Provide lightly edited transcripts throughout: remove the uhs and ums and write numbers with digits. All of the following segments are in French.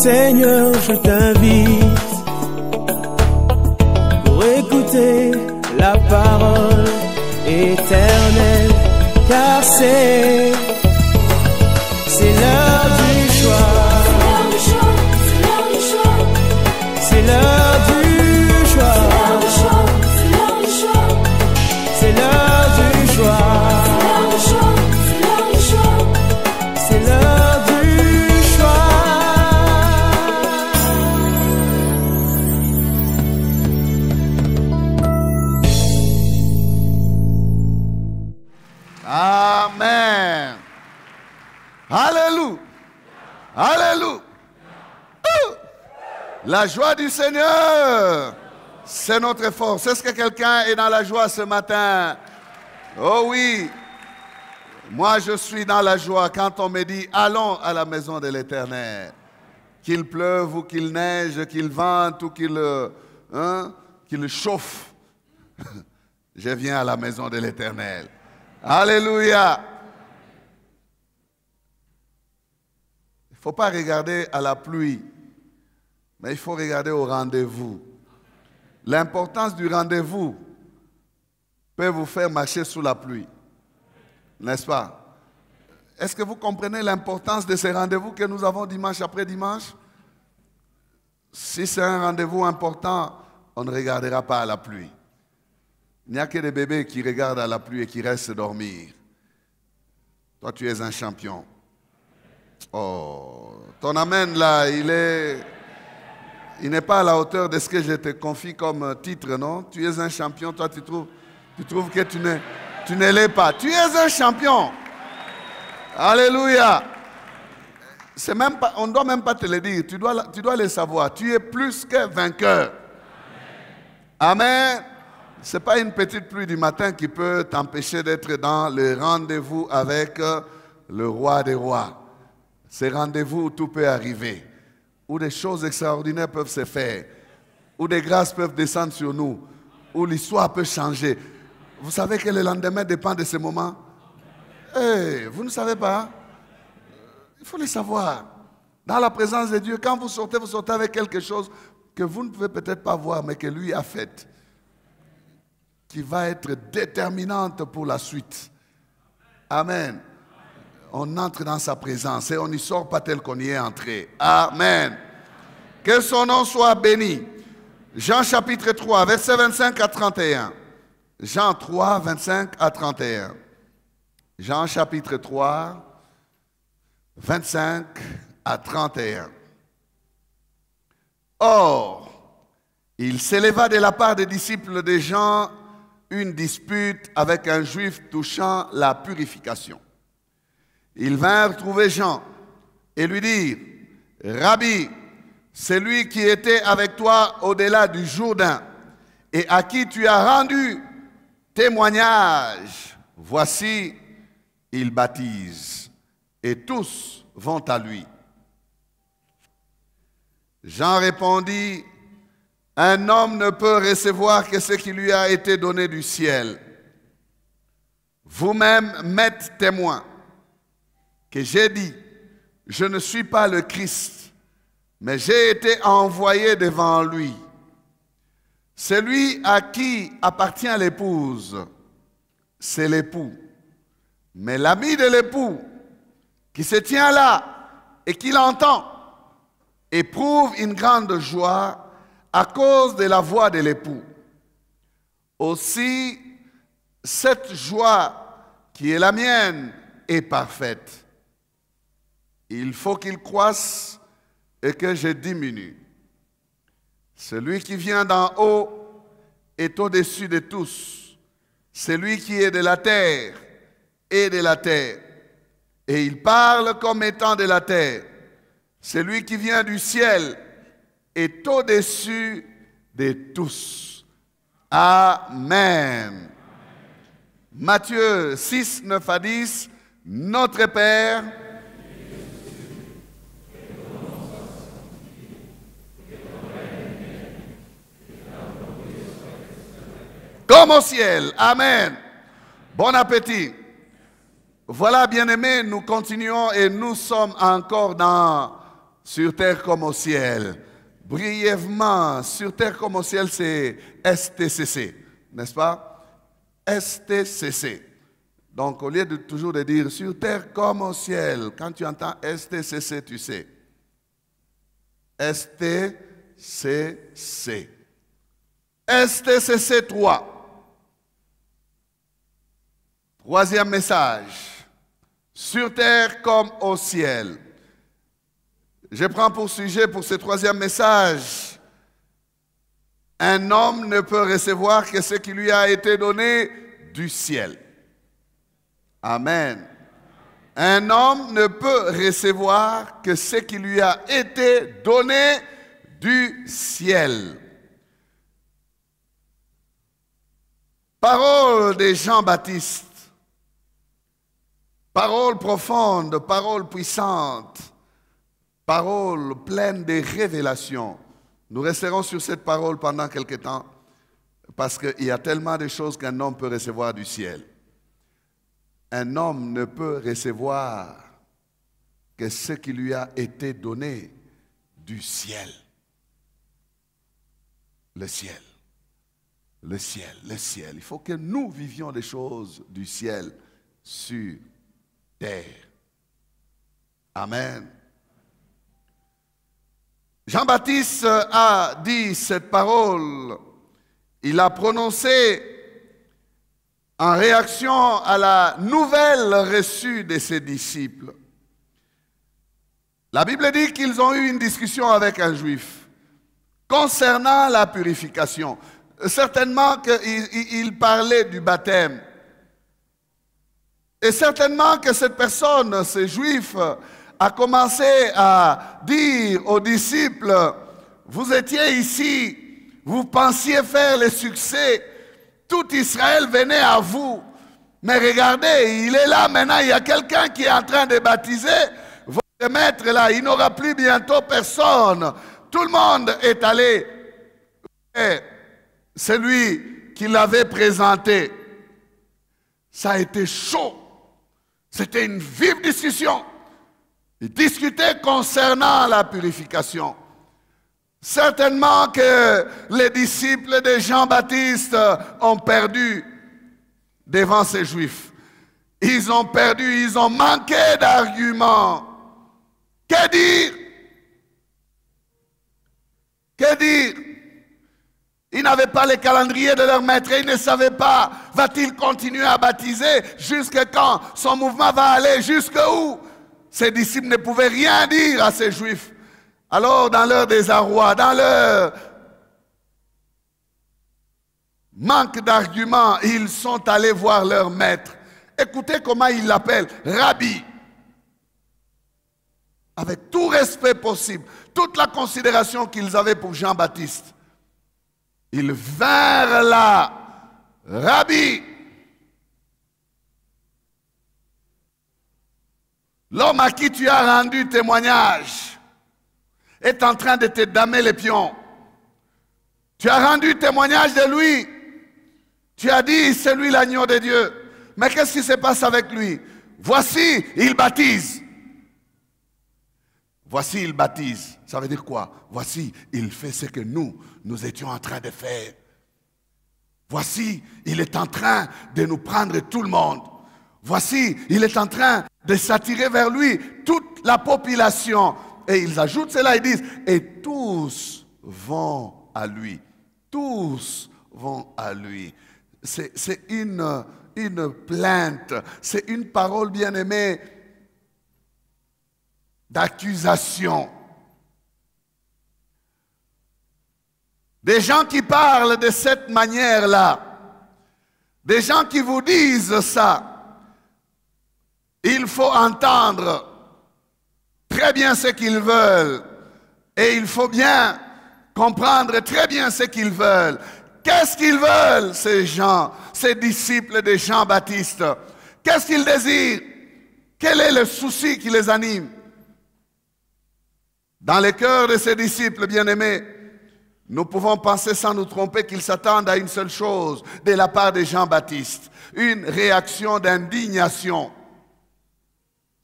Seigneur, je t'invite pour écouter la parole éternelle, car c'est l'heure du choix. C'est l'heure du choix. C'est l'heure du choix. C'est l'heure du choix. Amen. Alléluia. Alléluia. La joie du Seigneur, c'est notre force. Est-ce que quelqu'un est dans la joie ce matin? Oh oui. Moi, je suis dans la joie quand on me dit « Allons à la maison de l'Éternel ». Qu'il pleuve ou qu'il neige, qu'il vente ou qu'il chauffe, je viens à la maison de l'Éternel. Alléluia. Il ne faut pas regarder à la pluie, mais il faut regarder au rendez-vous. L'importance du rendez-vous peut vous faire marcher sous la pluie. N'est-ce pas? Est-ce que vous comprenez l'importance de ces rendez-vous que nous avons dimanche après dimanche? Si c'est un rendez-vous important, on ne regardera pas à la pluie. Il n'y a que des bébés qui regardent à la pluie et qui restent dormir. Toi, tu es un champion. Oh, ton amen là, il n'est pas à la hauteur de ce que je te confie comme titre, non? Tu es un champion, toi tu trouves que tu ne l'es pas. Tu es un champion. Alléluia. C'est même pas, on ne doit même pas te le dire, tu dois le savoir. Tu es plus que vainqueur. Amen. Ce n'est pas une petite pluie du matin qui peut t'empêcher d'être dans le rendez-vous avec le roi des rois. Ces rendez-vous où tout peut arriver, où des choses extraordinaires peuvent se faire, où des grâces peuvent descendre sur nous, où l'histoire peut changer. Vous savez que le lendemain dépend de ce moment? Hey, vous ne savez pas? Il faut le savoir. Dans la présence de Dieu, quand vous sortez avec quelque chose que vous ne pouvez peut-être pas voir, mais que lui a fait, qui va être déterminante pour la suite. Amen. On entre dans sa présence et on n'y sort pas tel qu'on y est entré. Amen. Que son nom soit béni. Jean chapitre 3, versets 25 à 31. Jean 3, 25 à 31. Jean chapitre 3, 25 à 31. Or, il s'éleva de la part des disciples de Jean une dispute avec un juif touchant la purification. Ils vinrent trouver Jean et lui dirent, « Rabbi, celui qui était avec toi au-delà du Jourdain et à qui tu as rendu témoignage, voici, il baptise, et tous vont à lui. » Jean répondit, « Un homme ne peut recevoir que ce qui lui a été donné du ciel. Vous-même m'êtes témoin que j'ai dit, je ne suis pas le Christ, mais j'ai été envoyé devant lui. Celui à qui appartient l'épouse, c'est l'époux. Mais l'ami de l'époux, qui se tient là et qui l'entend, éprouve une grande joie à cause de la voix de l'époux. Aussi, cette joie qui est la mienne est parfaite. Il faut qu'il croisse et que je diminue. Celui qui vient d'en haut est au-dessus de tous. Celui qui est de la terre est de la terre. Et il parle comme étant de la terre. Celui qui vient du ciel est au-dessus de tous. Amen. Matthieu 6, 9 à 10. Notre Père, comme au ciel. Amen. Bon appétit. Voilà, bien-aimés, nous continuons et nous sommes encore dans sur terre comme au ciel. Brièvement, sur terre comme au ciel, c'est STCC, n'est-ce pas? STCC. Donc, au lieu de toujours de dire sur terre comme au ciel, quand tu entends STCC, tu sais. STCC. STCC 3. Troisième message. Sur terre comme au ciel. Je prends pour sujet pour ce troisième message. Un homme ne peut recevoir que ce qui lui a été donné du ciel. Amen. Un homme ne peut recevoir que ce qui lui a été donné du ciel. Parole de Jean-Baptiste. Parole profonde, parole puissante. Parole pleine de révélations. Nous resterons sur cette parole pendant quelque temps parce qu'il y a tellement de choses qu'un homme peut recevoir du ciel. Un homme ne peut recevoir que ce qui lui a été donné du ciel. Le ciel. Le ciel, le ciel. Il faut que nous vivions des choses du ciel sur terre. Amen. Jean-Baptiste a dit cette parole, il a prononcé en réaction à la nouvelle reçue de ses disciples. La Bible dit qu'ils ont eu une discussion avec un juif concernant la purification. Certainement qu'il parlait du baptême. Et certainement que cette personne, ce juif, a commencé à dire aux disciples, vous étiez ici, vous pensiez faire le succès, tout Israël venait à vous, mais regardez, il est là maintenant, il y a quelqu'un qui est en train de baptiser, votre maître là, il n'aura plus bientôt personne, tout le monde est allé vers celui qui l'avait présenté. Ça a été chaud, c'était une vive discussion. Ils discutaient concernant la purification. Certainement que les disciples de Jean-Baptiste ont perdu devant ces Juifs. Ils ont perdu, ils ont manqué d'arguments. Que dire? Que dire? Ils n'avaient pas les calendriers de leur maître, ils ne savaient pas, va-t-il continuer à baptiser, jusqu'à quand son mouvement va aller, jusqu'à où? Ces disciples ne pouvaient rien dire à ces Juifs. Alors, dans leur désarroi, dans leur manque d'arguments, ils sont allés voir leur maître. Écoutez comment ils l'appellent, Rabbi. Avec tout respect possible, toute la considération qu'ils avaient pour Jean-Baptiste. Ils vinrent là, Rabbi. L'homme à qui tu as rendu témoignage est en train de te damer les pions. Tu as rendu témoignage de lui. Tu as dit, c'est lui l'agneau de Dieu. Mais qu'est-ce qui se passe avec lui? Voici, il baptise. Voici, il baptise. Ça veut dire quoi? Voici, il fait ce que nous étions en train de faire. Voici, il est en train de nous prendre tout le monde. Voici, il est en train de s'attirer vers lui toute la population. Et ils ajoutent cela, ils disent, et tous vont à lui. Tous vont à lui. C'est une plainte, c'est une parole bien-aimée d'accusation. Des gens qui parlent de cette manière-là, des gens qui vous disent ça, il faut entendre très bien ce qu'ils veulent et il faut bien comprendre très bien ce qu'ils veulent. Qu'est-ce qu'ils veulent, ces gens, ces disciples de Jean-Baptiste? Qu'est-ce qu'ils désirent? Quel est le souci qui les anime? Dans le cœur de ces disciples bien-aimés, nous pouvons penser sans nous tromper qu'ils s'attendent à une seule chose de la part de Jean-Baptiste, une réaction d'indignation.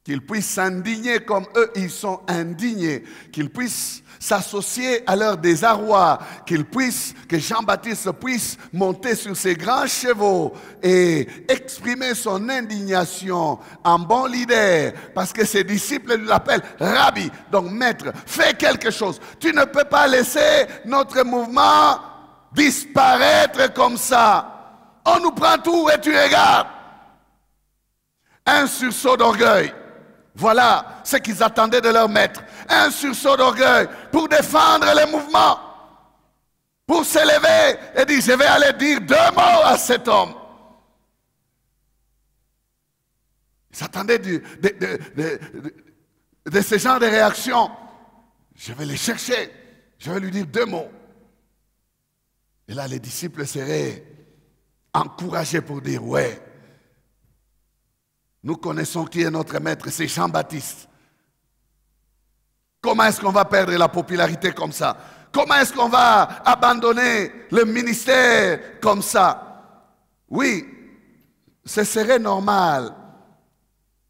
qu'ils puissent s'indigner comme eux, ils sont indignés, qu'ils puissent s'associer à leur désarroi, que Jean-Baptiste puisse monter sur ses grands chevaux et exprimer son indignation en bon leader, parce que ses disciples l'appellent Rabbi, donc maître, fais quelque chose. Tu ne peux pas laisser notre mouvement disparaître comme ça. On nous prend tout et tu regardes. Un sursaut d'orgueil. Voilà ce qu'ils attendaient de leur maître. Un sursaut d'orgueil pour défendre les mouvements. Pour s'élever et dire, je vais aller dire 2 mots à cet homme. Ils attendaient de ce genre de réaction. Je vais les chercher. Je vais lui dire 2 mots. Et là, les disciples seraient encouragés pour dire, ouais, nous connaissons qui est notre maître, c'est Jean-Baptiste. Comment est-ce qu'on va perdre la popularité comme ça? Comment est-ce qu'on va abandonner le ministère comme ça? Oui, ce serait normal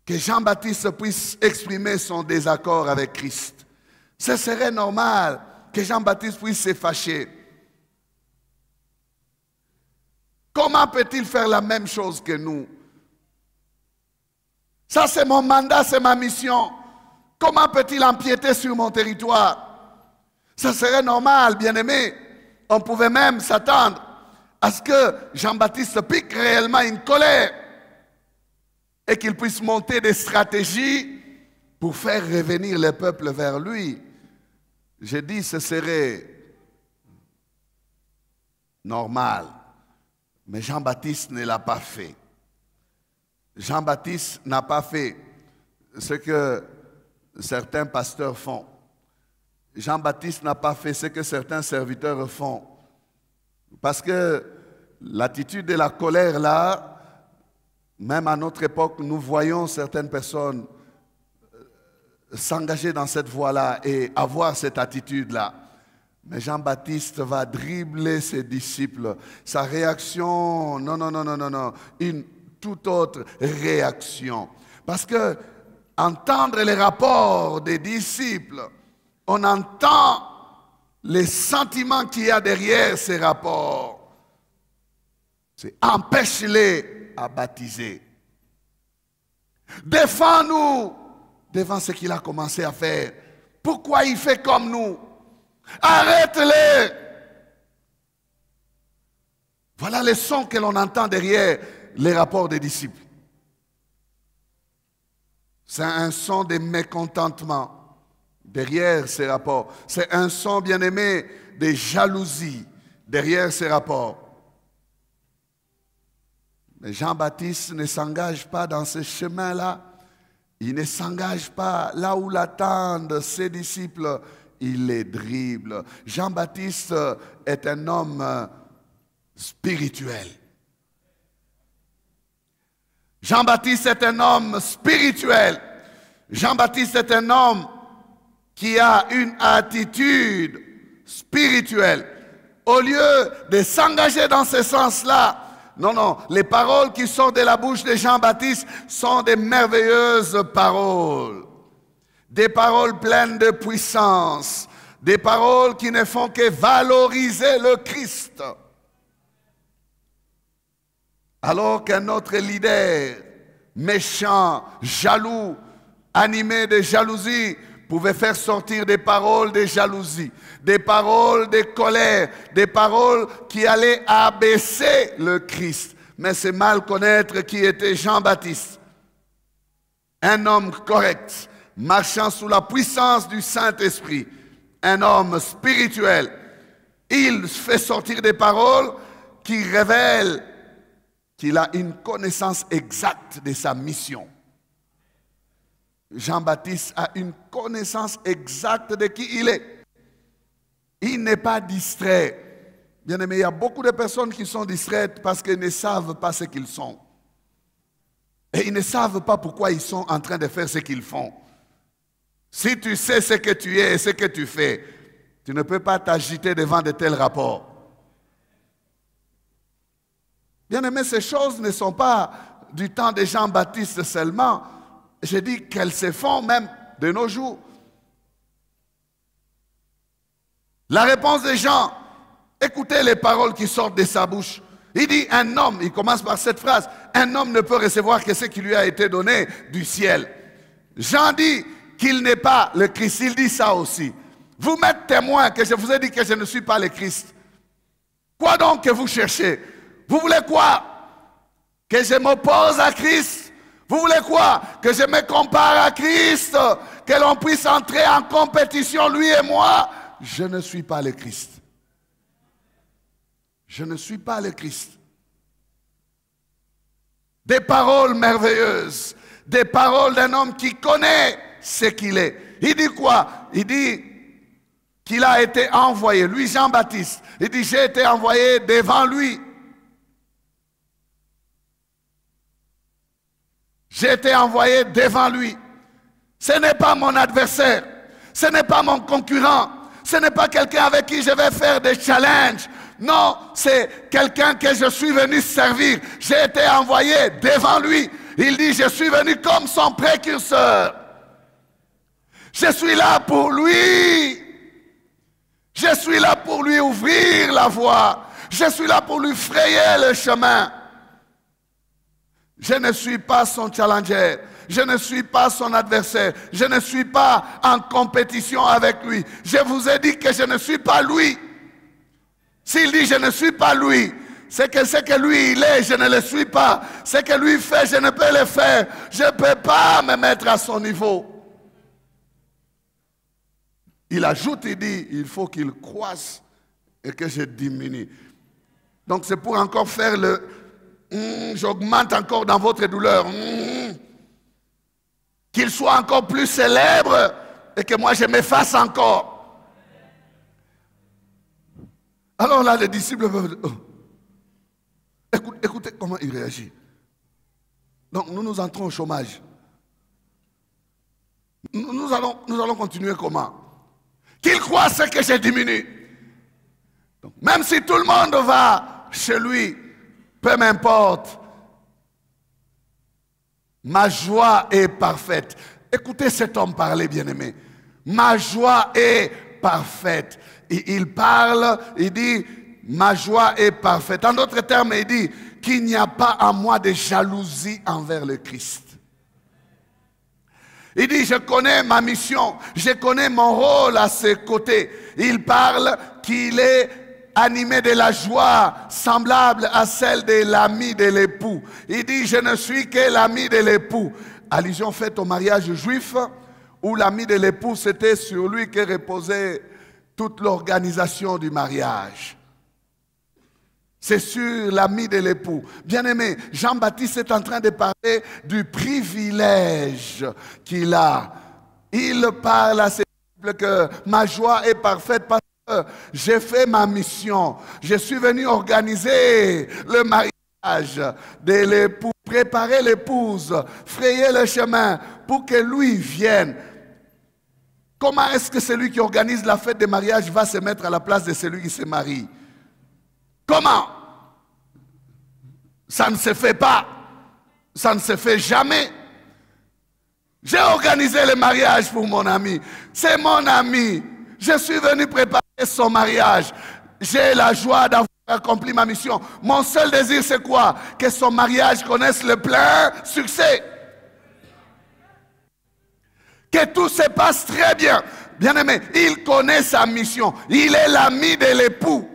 que Jean-Baptiste puisse exprimer son désaccord avec Christ. Ce serait normal que Jean-Baptiste puisse se fâcher. Comment peut-il faire la même chose que nous? Ça, c'est mon mandat, c'est ma mission. Comment peut-il empiéter sur mon territoire? Ça serait normal, bien-aimé. On pouvait même s'attendre à ce que Jean-Baptiste pique réellement une colère et qu'il puisse monter des stratégies pour faire revenir le peuple vers lui. J'ai dit ce serait normal, mais Jean-Baptiste ne l'a pas fait. Jean-Baptiste n'a pas fait ce que certains pasteurs font. Jean-Baptiste n'a pas fait ce que certains serviteurs font. Parce que l'attitude de la colère là, même à notre époque, nous voyons certaines personnes s'engager dans cette voie-là et avoir cette attitude-là. Mais Jean-Baptiste va dribbler ses disciples. Sa réaction, non, une toute autre réaction. Parce que entendre les rapports des disciples, on entend les sentiments qu'il y a derrière ces rapports. C'est empêche-les à baptiser. Défends-nous devant ce qu'il a commencé à faire. Pourquoi il fait comme nous? Arrête-les! Voilà les sons que l'on entend derrière les rapports des disciples. C'est un son de mécontentement derrière ces rapports. C'est un son, bien-aimé, de jalousie derrière ces rapports. Mais Jean-Baptiste ne s'engage pas dans ce chemin-là. Il ne s'engage pas là où l'attendent ses disciples. Il les dribble. Jean-Baptiste est un homme spirituel. Jean-Baptiste est un homme spirituel. Jean-Baptiste est un homme qui a une attitude spirituelle. Au lieu de s'engager dans ce sens-là, non, les paroles qui sortent de la bouche de Jean-Baptiste sont des merveilleuses paroles. Des paroles pleines de puissance. Des paroles qui ne font que valoriser le Christ. Alors qu'un autre leader, méchant, jaloux, animé de jalousie, pouvait faire sortir des paroles de jalousie, des paroles de colère, des paroles qui allaient abaisser le Christ. Mais c'est mal connaître qui était Jean-Baptiste. Un homme correct, marchant sous la puissance du Saint-Esprit, un homme spirituel. Il fait sortir des paroles qui révèlent qu'il a une connaissance exacte de sa mission. Jean-Baptiste a une connaissance exacte de qui il est. Il n'est pas distrait. Bien aimé, il y a beaucoup de personnes qui sont distraites parce qu'elles ne savent pas ce qu'ils sont. Et ils ne savent pas pourquoi ils sont en train de faire ce qu'ils font. Si tu sais ce que tu es et ce que tu fais, tu ne peux pas t'agiter devant de tels rapports. Bien aimé, ces choses ne sont pas du temps de Jean-Baptiste seulement. j'ai dit qu'elles se font même de nos jours. La réponse des gens, écoutez les paroles qui sortent de sa bouche. Il dit, un homme, il commence par cette phrase, un homme ne peut recevoir que ce qui lui a été donné du ciel. Jean dit qu'il n'est pas le Christ, il dit ça aussi. Vous m'êtes témoin que je vous ai dit que je ne suis pas le Christ. Quoi donc que vous cherchez? Vous voulez quoi? Que je m'oppose à Christ? Vous voulez quoi? Que je me compare à Christ? Que l'on puisse entrer en compétition, lui et moi? Je ne suis pas le Christ. Je ne suis pas le Christ. Des paroles merveilleuses, des paroles d'un homme qui connaît ce qu'il est. Il dit quoi? Il dit qu'il a été envoyé, lui Jean-Baptiste. Il dit, j'ai été envoyé devant lui. J'ai été envoyé devant lui. Ce n'est pas mon adversaire, ce n'est pas mon concurrent, ce n'est pas quelqu'un avec qui je vais faire des challenges. Non, c'est quelqu'un que je suis venu servir. J'ai été envoyé devant lui. Il dit, je suis venu comme son précurseur. Je suis là pour lui. Je suis là pour lui ouvrir la voie. Je suis là pour lui frayer le chemin. Je ne suis pas son challenger. Je ne suis pas son adversaire. Je ne suis pas en compétition avec lui. Je vous ai dit que je ne suis pas lui. S'il dit je ne suis pas lui, c'est que ce que lui il est, je ne le suis pas. Ce que lui fait, je ne peux le faire. Je ne peux pas me mettre à son niveau. Il ajoute, il dit, il faut qu'il croisse et que je diminue. Donc c'est pour encore faire le j'augmente encore dans votre douleur. Qu'il soit encore plus célèbre et que moi je m'efface encore. Alors là, les disciples peuvent... Oh. Écoutez comment il réagit. Donc nous entrons au chômage. Nous allons continuer comment? Qu'il croit ce que je diminue. Donc, même si tout le monde va chez lui, peu m'importe. Ma joie est parfaite. Écoutez cet homme parler, bien-aimé. Ma joie est parfaite. Il parle, il dit, ma joie est parfaite. En d'autres termes, il dit qu'il n'y a pas en moi de jalousie envers le Christ. Il dit, je connais ma mission, je connais mon rôle à ses côtés. Il parle qu'il est animé de la joie semblable à celle de l'ami de l'époux. Il dit, je ne suis que l'ami de l'époux. Allusion faite au mariage juif, où l'ami de l'époux, c'était sur lui que reposait toute l'organisation du mariage. C'est sur l'ami de l'époux. Bien-aimé, Jean-Baptiste est en train de parler du privilège qu'il a. Il parle à ses disciples que ma joie est parfaite parce que j'ai fait ma mission. Je suis venu organiser le mariage de l'époux, préparer l'épouse, frayer le chemin pour que lui vienne. Comment est-ce que celui qui organise la fête de mariage va se mettre à la place de celui qui se marie? Comment? Ça ne se fait pas. Ça ne se fait jamais. J'ai organisé le mariage pour mon ami. C'est mon ami. Je suis venu préparer son mariage. J'ai la joie d'avoir accompli ma mission. Mon seul désir, c'est quoi? Que son mariage connaisse le plein succès. Que tout se passe très bien. Bien-aimé, il connaît sa mission. Il est l'ami de l'époux.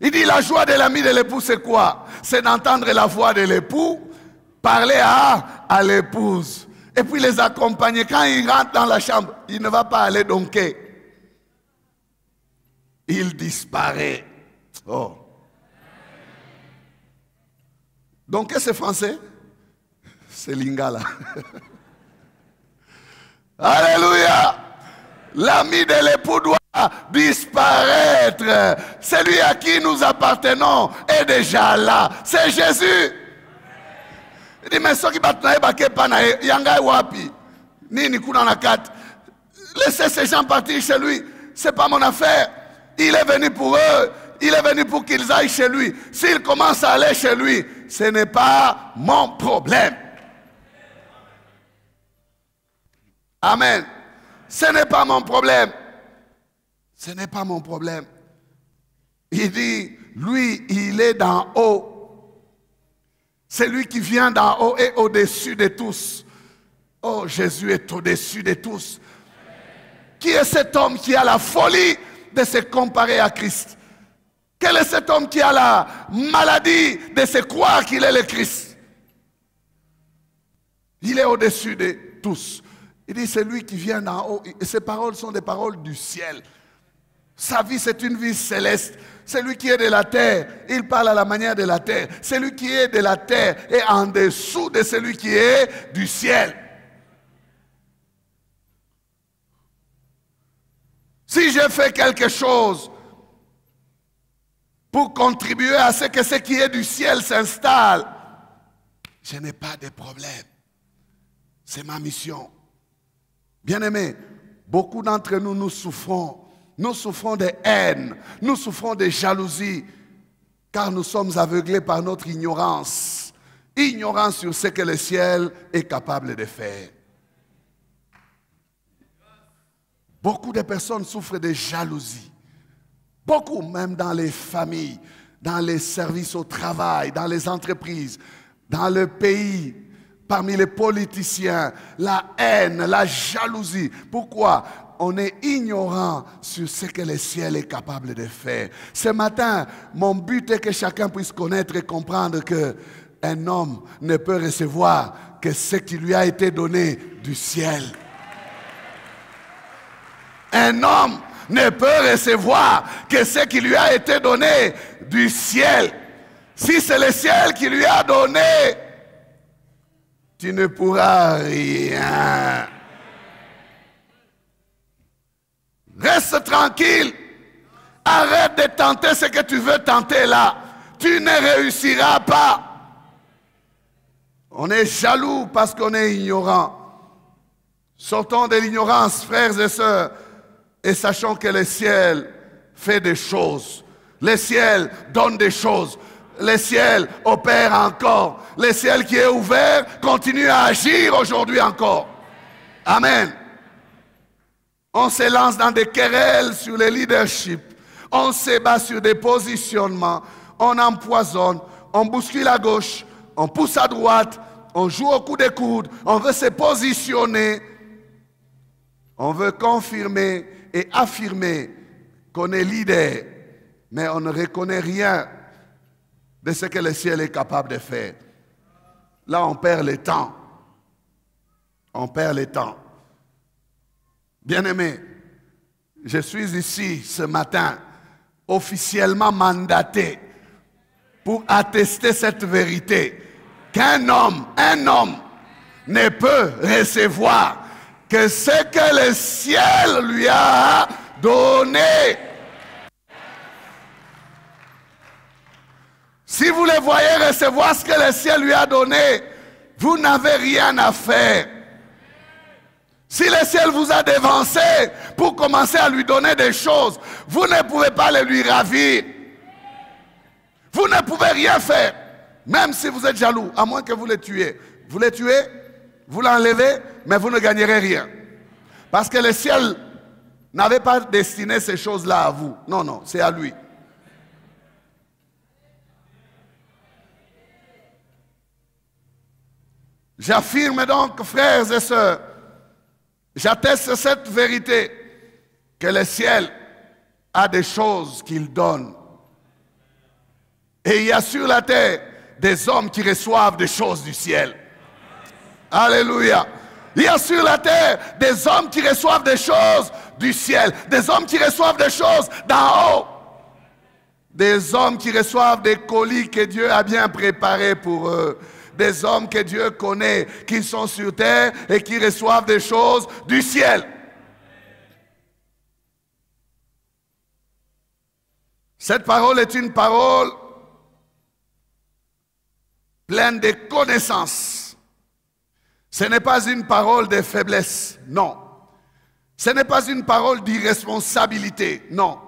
Il dit la joie de l'ami de l'époux, c'est quoi? C'est d'entendre la voix de l'époux, parler à l'épouse. Et puis les accompagner. Quand il rentre dans la chambre, il ne va pas aller donker. Il disparaît. Oh. Donker, c'est français? C'est Lingala. Alléluia! L'ami de l'époux doit disparaître. Celui à qui nous appartenons est déjà là. C'est Jésus. Il dit, mais ceux qui battent yanga wapi. Nini kuna na kat. Laissez ces gens partir chez lui. C'est pas mon affaire. Il est venu pour eux. Il est venu pour qu'ils aillent chez lui. S'ils commencent à aller chez lui, ce n'est pas mon problème. Amen. Ce n'est pas mon problème. Ce n'est pas mon problème. Il dit, lui, il est d'en haut. C'est lui qui vient d'en haut et au-dessus de tous. Oh, Jésus est au-dessus de tous. Qui est cet homme qui a la folie de se comparer à Christ? Quel est cet homme qui a la maladie de se croire qu'il est le Christ? Il est au-dessus de tous. Il dit, c'est lui qui vient d'en haut. Et ces paroles sont des paroles du ciel. Sa vie, c'est une vie céleste. C'est lui qui est de la terre. Il parle à la manière de la terre. C'est lui qui est de la terre et en dessous de celui qui est du ciel. Si je fais quelque chose pour contribuer à ce que ce qui est du ciel s'installe, je n'ai pas de problème. C'est ma mission. Bien-aimés, beaucoup d'entre nous, nous souffrons. Nous souffrons de haine, nous souffrons de jalousie, car nous sommes aveuglés par notre ignorance. Ignorance sur ce que le ciel est capable de faire. Beaucoup de personnes souffrent de jalousie. Beaucoup, même dans les familles, dans les services au travail, dans les entreprises, dans le pays, parmi les politiciens, la haine, la jalousie. Pourquoi? On est ignorant sur ce que le ciel est capable de faire. Ce matin, mon but est que chacun puisse connaître et comprendre qu'un homme ne peut recevoir que ce qui lui a été donné du ciel. Un homme ne peut recevoir que ce qui lui a été donné du ciel. Si c'est le ciel qui lui a donné, tu ne pourras rien. Reste tranquille. Arrête de tenter ce que tu veux tenter là. Tu ne réussiras pas. On est jaloux parce qu'on est ignorant. Sortons de l'ignorance, frères et sœurs, et sachons que le ciel fait des choses. Le ciel donne des choses. Le ciel opère encore. Le ciel qui est ouvert continue à agir aujourd'hui encore. Amen. On se lance dans des querelles sur le leadership. On se bat sur des positionnements. On empoisonne. On bouscule à gauche. On pousse à droite. On joue au coup de coude. On veut se positionner. On veut confirmer et affirmer qu'on est leader. Mais on ne reconnaît rien de ce que le ciel est capable de faire. Là, on perd le temps. On perd le temps. Bien-aimés, je suis ici ce matin, officiellement mandaté pour attester cette vérité, qu'un homme ne peut recevoir que ce que le ciel lui a donné. Si vous le voyez recevoir ce que le ciel lui a donné, vous n'avez rien à faire. Si le ciel vous a dévancé pour commencer à lui donner des choses, vous ne pouvez pas les lui ravir. Vous ne pouvez rien faire, même si vous êtes jaloux, à moins que vous les tuiez. Vous les tuez, vous l'enlevez, mais vous ne gagnerez rien. Parce que le ciel n'avait pas destiné ces choses-là à vous. Non, non, c'est à lui. J'affirme donc, frères et sœurs, j'atteste cette vérité, que le ciel a des choses qu'il donne. Et il y a sur la terre des hommes qui reçoivent des choses du ciel. Alléluia. Il y a sur la terre des hommes qui reçoivent des choses du ciel. Des hommes qui reçoivent des choses d'en haut. Des hommes qui reçoivent des colis que Dieu a bien préparés pour eux. Des hommes que Dieu connaît, qui sont sur terre et qui reçoivent des choses du ciel. Cette parole est une parole pleine de connaissances. Ce n'est pas une parole de faiblesse, non. Ce n'est pas une parole d'irresponsabilité, non.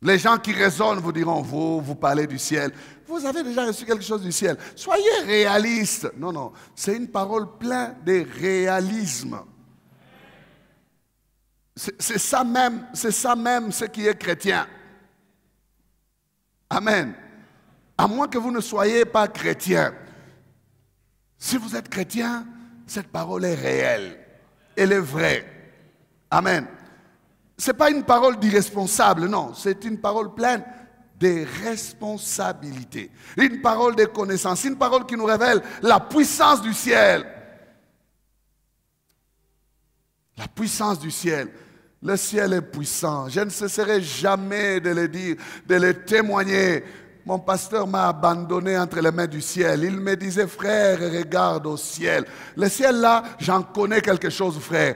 Les gens qui raisonnent vous diront, vous parlez du ciel. Vous avez déjà reçu quelque chose du ciel. Soyez réalistes. Non, non, c'est une parole pleine de réalisme. C'est ça même ce qui est chrétien. Amen. À moins que vous ne soyez pas chrétien. Si vous êtes chrétien, cette parole est réelle. Elle est vraie. Amen. Ce n'est pas une parole d'irresponsable, non. C'est une parole pleine de responsabilités. Une parole de connaissance. Une parole qui nous révèle la puissance du ciel. La puissance du ciel. Le ciel est puissant. Je ne cesserai jamais de le dire, de le témoigner. Mon pasteur m'a abandonné entre les mains du ciel. Il me disait, frère, regarde au ciel. Le ciel là, j'en connais quelque chose, frère.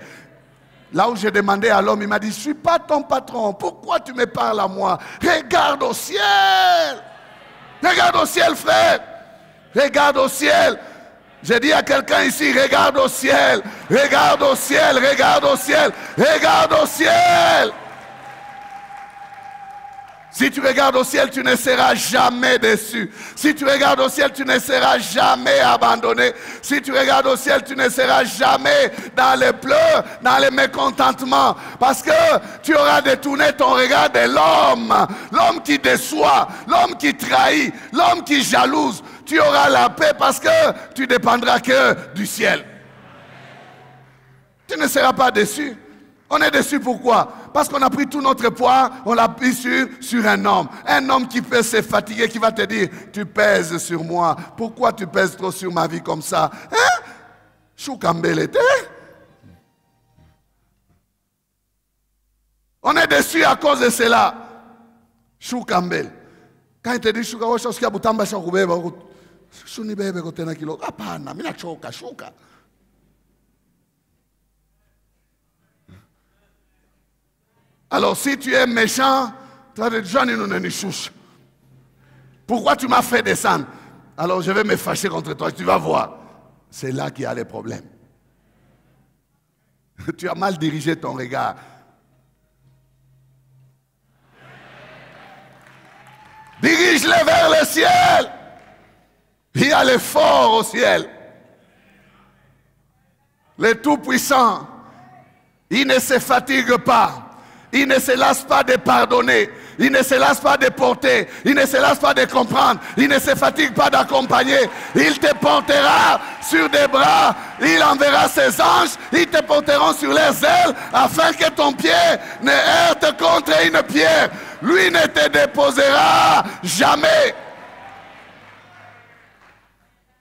Là où j'ai demandé à l'homme, il m'a dit, je ne suis pas ton patron. Pourquoi tu me parles à moi? Regarde au ciel. Regarde au ciel, frère. Regarde au ciel. J'ai dit à quelqu'un ici, regarde au ciel. Regarde au ciel. Regarde au ciel. Regarde au ciel. Si tu regardes au ciel, tu ne seras jamais déçu. Si tu regardes au ciel, tu ne seras jamais abandonné. Si tu regardes au ciel, tu ne seras jamais dans les pleurs, dans les mécontentements. Parce que tu auras détourné ton regard de l'homme. L'homme qui déçoit, l'homme qui trahit, l'homme qui jalouse. Tu auras la paix parce que tu dépendras que du ciel. Tu ne seras pas déçu. On est déçu pourquoi? Parce qu'on a pris tout notre poids, on l'a pris sur un homme. Un homme qui peut se fatiguer, qui va te dire, tu pèses sur moi. Pourquoi tu pèses trop sur ma vie comme ça? Hein? Chou Campbell était. On est déçu à cause de cela. Chou Campbell. Quand il te dit, Chou Campbell, je suis butamba shakubeba. Shuni bebe kotena kilo. Apana, mina choka, shuka. Alors si tu es méchant, tu vas te dire, pourquoi tu m'as fait descendre? Alors je vais me fâcher contre toi, tu vas voir. C'est là qu'il y a les problèmes. Tu as mal dirigé ton regard. Dirige-les vers le ciel. Il y a l'effort au ciel. Le Tout-Puissant, il ne se fatigue pas. Il ne se lasse pas de pardonner. Il ne se lasse pas de porter. Il ne se lasse pas de comprendre. Il ne se fatigue pas d'accompagner. Il te portera sur des bras. Il enverra ses anges. Ils te porteront sur les ailes afin que ton pied ne heurte contre une pierre. Lui ne te déposera jamais.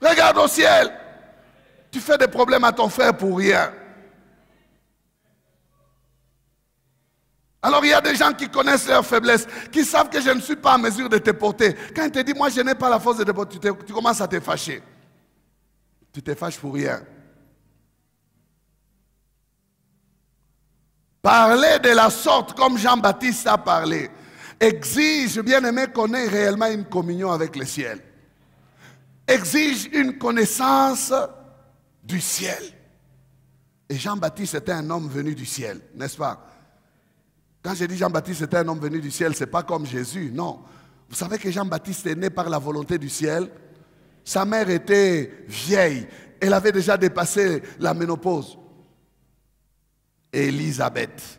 Regarde au ciel. Tu fais des problèmes à ton frère pour rien. Alors il y a des gens qui connaissent leurs faiblesses, qui savent que je ne suis pas en mesure de te porter. Quand il te dit, moi je n'ai pas la force de te porter, tu commences à te fâcher. Tu te fâches pour rien. Parler de la sorte comme Jean-Baptiste a parlé, exige, bien aimé, qu'on ait réellement une communion avec le ciel. Exige une connaissance du ciel. Et Jean-Baptiste était un homme venu du ciel, n'est-ce pas? Quand je dis Jean-Baptiste était un homme venu du ciel, ce n'est pas comme Jésus, non. Vous savez que Jean-Baptiste est né par la volonté du ciel. Sa mère était vieille. Elle avait déjà dépassé la ménopause. Élisabeth.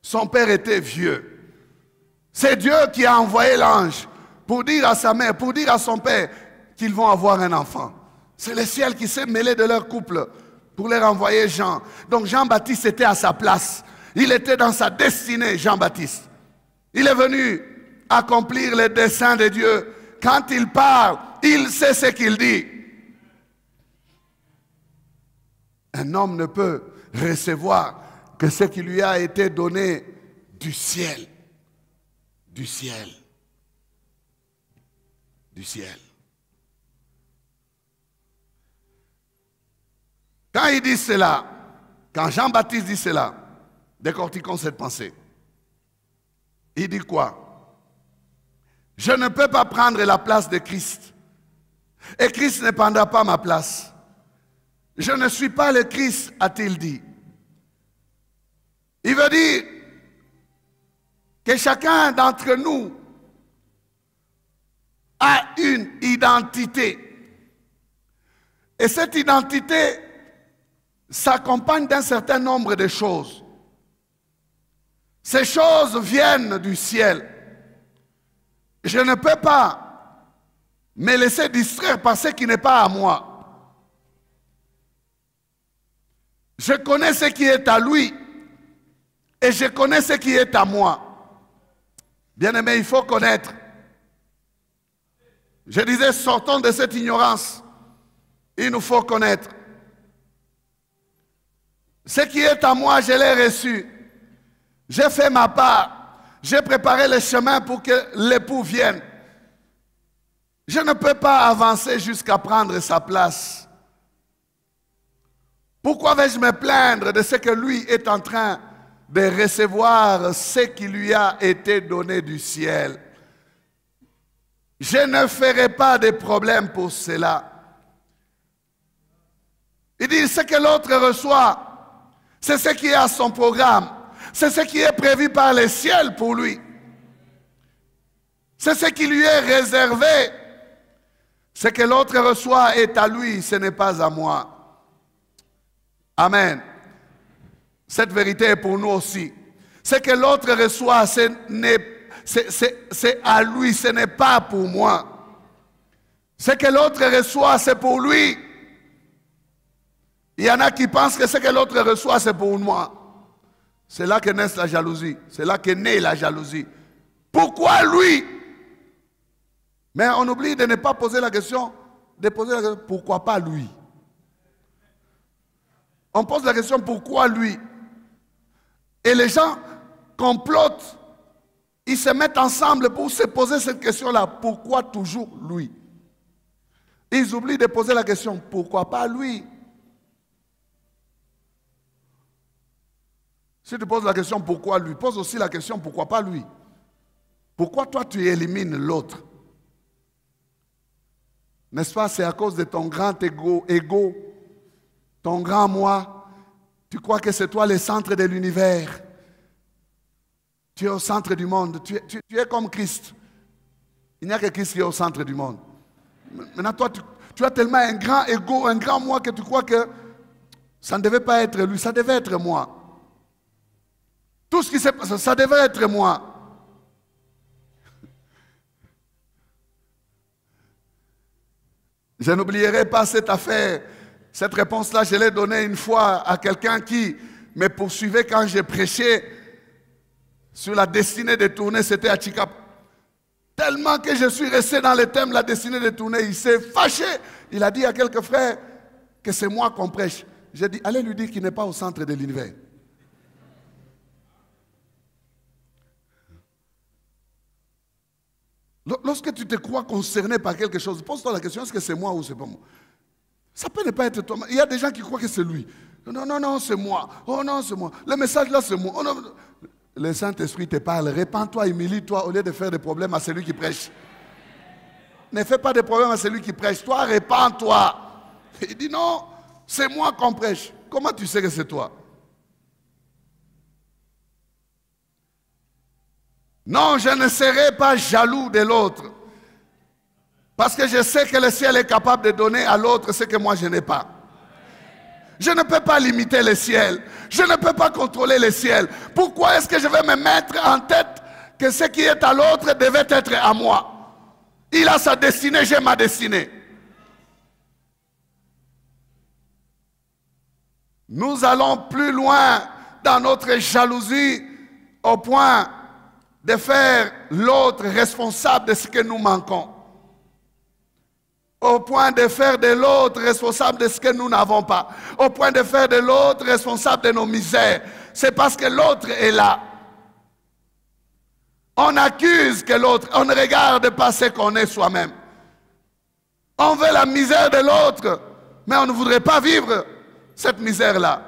Son père était vieux. C'est Dieu qui a envoyé l'ange pour dire à sa mère, pour dire à son père qu'ils vont avoir un enfant. C'est le ciel qui s'est mêlé de leur couple pour leur envoyer Jean. Donc Jean-Baptiste était à sa place. Il était dans sa destinée, Jean-Baptiste. Il est venu accomplir les desseins de Dieu. Quand il parle, il sait ce qu'il dit. Un homme ne peut recevoir que ce qui lui a été donné du ciel. Du ciel. Du ciel. Quand il dit cela, quand Jean-Baptiste dit cela, décortiquons cette pensée. Il dit quoi? Je ne peux pas prendre la place de Christ. Et Christ ne prendra pas ma place. Je ne suis pas le Christ, a-t-il dit. Il veut dire que chacun d'entre nous a une identité. Et cette identité s'accompagne d'un certain nombre de choses. Ces choses viennent du ciel. Je ne peux pas me laisser distraire par ce qui n'est pas à moi. Je connais ce qui est à lui et je connais ce qui est à moi. Bien-aimé, il faut connaître. Je disais, sortons de cette ignorance. Il nous faut connaître. Ce qui est à moi, je l'ai reçu. J'ai fait ma part. J'ai préparé le chemin pour que l'époux vienne. Je ne peux pas avancer jusqu'à prendre sa place. Pourquoi vais-je me plaindre de ce que lui est en train de recevoir, ce qui lui a été donné du ciel? Je ne ferai pas de problème pour cela. Il dit, ce que l'autre reçoit, c'est ce qui est à son programme. C'est ce qui est prévu par le ciel pour lui. C'est ce qui lui est réservé. Ce que l'autre reçoit est à lui, ce n'est pas à moi. Amen. Cette vérité est pour nous aussi. Ce que l'autre reçoit, c'est à lui, ce n'est pas pour moi. Ce que l'autre reçoit, c'est pour lui. Il y en a qui pensent que ce que l'autre reçoit, c'est pour moi. C'est là que naît la jalousie. C'est là que naît la jalousie. Pourquoi lui? Mais on oublie de ne pas poser la question, de poser la question, pourquoi pas lui? On pose la question, pourquoi lui? Et les gens complotent, ils se mettent ensemble pour se poser cette question-là, pourquoi toujours lui? Ils oublient de poser la question, pourquoi pas lui? Si tu poses la question pourquoi lui, pose aussi la question pourquoi pas lui. Pourquoi toi tu élimines l'autre? N'est-ce pas? C'est à cause de ton grand ego, ton grand moi. Tu crois que c'est toi le centre de l'univers. Tu es au centre du monde. Tu es comme Christ. Il n'y a que Christ qui est au centre du monde. Maintenant, toi, tu as tellement un grand ego, un grand moi que tu crois que ça ne devait pas être lui, ça devait être moi. Tout ce qui s'est passé, ça devait être moi. Je n'oublierai pas cette affaire. Cette réponse-là, je l'ai donnée une fois à quelqu'un qui me poursuivait quand j'ai prêché sur la destinée de tourner. C'était à Chicap. Tellement que je suis resté dans le thème, la destinée de tourner. Il s'est fâché. Il a dit à quelques frères que c'est moi qu'on prêche. J'ai dit, allez lui dire qu'il n'est pas au centre de l'univers. Lorsque tu te crois concerné par quelque chose, pose-toi la question, est-ce que c'est moi ou c'est pas moi? Ça peut ne pas être toi. Il y a des gens qui croient que c'est lui. Non, non, non, c'est moi. Oh non, c'est moi. Le message là, c'est moi. Oh, non. Le Saint-Esprit te parle. Répands-toi, humilie-toi au lieu de faire des problèmes à celui qui prêche. Ne fais pas de problèmes à celui qui prêche. Toi, répands-toi. Il dit non, c'est moi qu'on prêche. Comment tu sais que c'est toi? Non, je ne serai pas jaloux de l'autre. Parce que je sais que le ciel est capable de donner à l'autre ce que moi je n'ai pas. Je ne peux pas limiter le ciel. Je ne peux pas contrôler le ciel. Pourquoi est-ce que je vais me mettre en tête que ce qui est à l'autre devait être à moi? Il a sa destinée, j'ai ma destinée. Nous allons plus loin dans notre jalousie au point de faire l'autre responsable de ce que nous manquons. Au point de faire de l'autre responsable de ce que nous n'avons pas. Au point de faire de l'autre responsable de nos misères. C'est parce que l'autre est là. On accuse que l'autre, on ne regarde pas ce qu'on est soi-même. On veut la misère de l'autre, mais on ne voudrait pas vivre cette misère-là.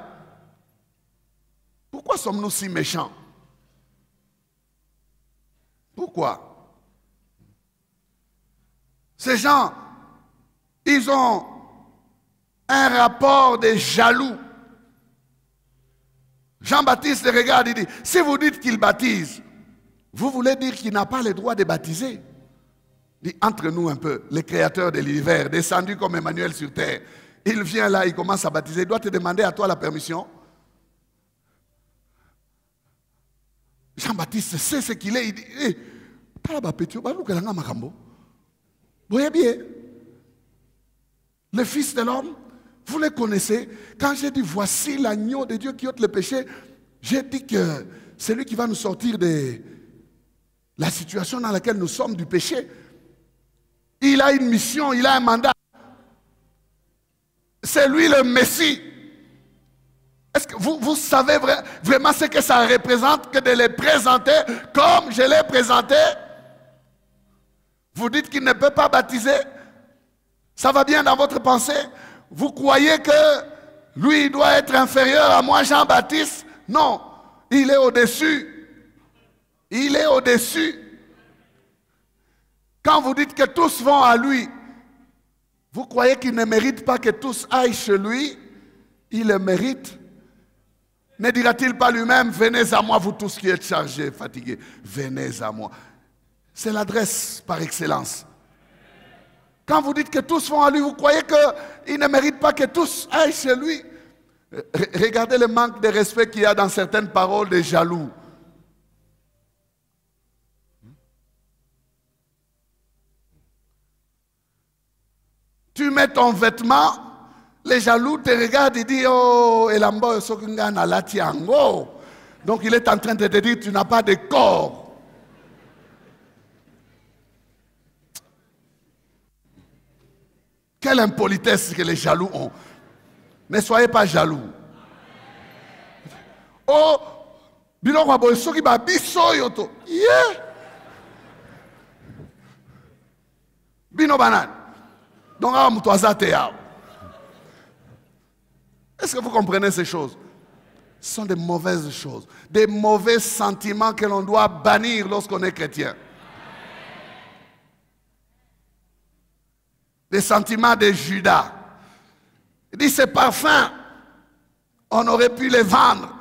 Pourquoi sommes-nous si méchants? Pourquoi? Ces gens, ils ont un rapport de jaloux. Jean-Baptiste les regarde, il dit, si vous dites qu'il baptise, vous voulez dire qu'il n'a pas le droit de baptiser? Il dit, entre nous un peu, le créateur de l'univers, descendu comme Emmanuel sur terre, il vient là, il commence à baptiser, il doit te demander à toi la permission. Jean-Baptiste sait ce qu'il est. Il dit, vous voyez bien, le Fils de l'homme, vous le connaissez. Quand j'ai dit voici l'agneau de Dieu qui ôte le péché, j'ai dit que c'est lui qui va nous sortir de la situation dans laquelle nous sommes du péché. Il a une mission, il a un mandat. C'est lui le Messie. Est-ce que vous savez vraiment ce que ça représente que de les présenter comme je l'ai présenté? Vous dites qu'il ne peut pas baptiser? Ça va bien dans votre pensée? Vous croyez que lui doit être inférieur à moi, Jean-Baptiste? Non, il est au-dessus. Il est au-dessus. Quand vous dites que tous vont à lui, vous croyez qu'il ne mérite pas que tous aillent chez lui? Il le mérite. Ne dira-t-il pas lui-même, venez à moi, vous tous qui êtes chargés, fatigués, venez à moi. C'est l'adresse par excellence. Quand vous dites que tous vont à lui, vous croyez qu'il ne mérite pas que tous aillent chez lui? Regardez le manque de respect qu'il y a dans certaines paroles des jaloux. Tu mets ton vêtement, les jaloux te regardent et disent, oh, Elambo, Sokungana, Latiango. Donc il est en train de te dire, tu n'as pas de corps. Quelle impolitesse que les jaloux ont. Ne soyez pas jaloux. Oh, biloko boy soki ba biso yoto. Yeah. Bino banane. Donc ah mutoazate ya. Est-ce que vous comprenez ces choses? Ce sont des mauvaises choses, des mauvais sentiments que l'on doit bannir lorsqu'on est chrétien. Des sentiments de Judas. Il dit, ces parfums, on aurait pu les vendre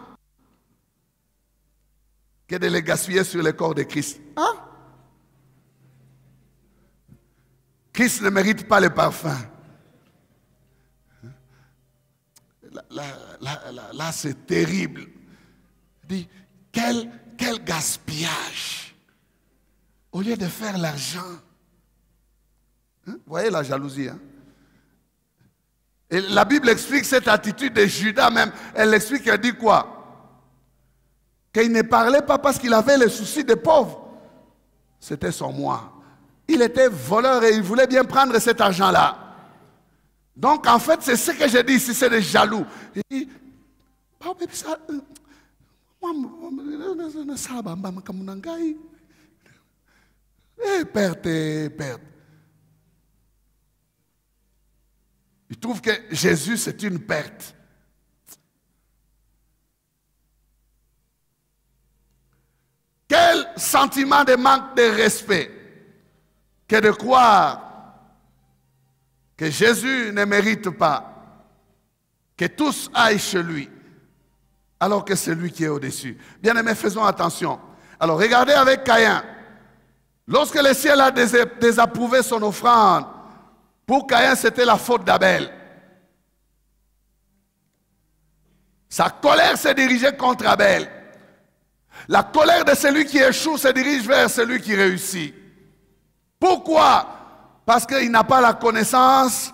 que de les gaspiller sur le corps de Christ. Hein? Christ ne mérite pas le parfum. Là c'est terrible. Il dit, quel gaspillage. Au lieu de faire l'argent. Hein? Vous voyez la jalousie. Hein? Et la Bible explique cette attitude de Judas même. Elle explique, elle dit quoi? Qu'il ne parlait pas parce qu'il avait le souci des pauvres. C'était son moi. Il était voleur et il voulait bien prendre cet argent-là. Donc en fait, c'est ce que j'ai dit ici, c'est des jaloux. Il dit, perte. Il trouve que Jésus, c'est une perte. Quel sentiment de manque de respect que de croire que Jésus ne mérite pas que tous aillent chez lui, alors que c'est lui qui est au-dessus. Bien-aimés, faisons attention. Alors, regardez avec Caïn. Lorsque le ciel a désapprouvé son offrande, pour Caïn, c'était la faute d'Abel. Sa colère s'est dirigée contre Abel. La colère de celui qui échoue se dirige vers celui qui réussit. Pourquoi? Parce qu'il n'a pas la connaissance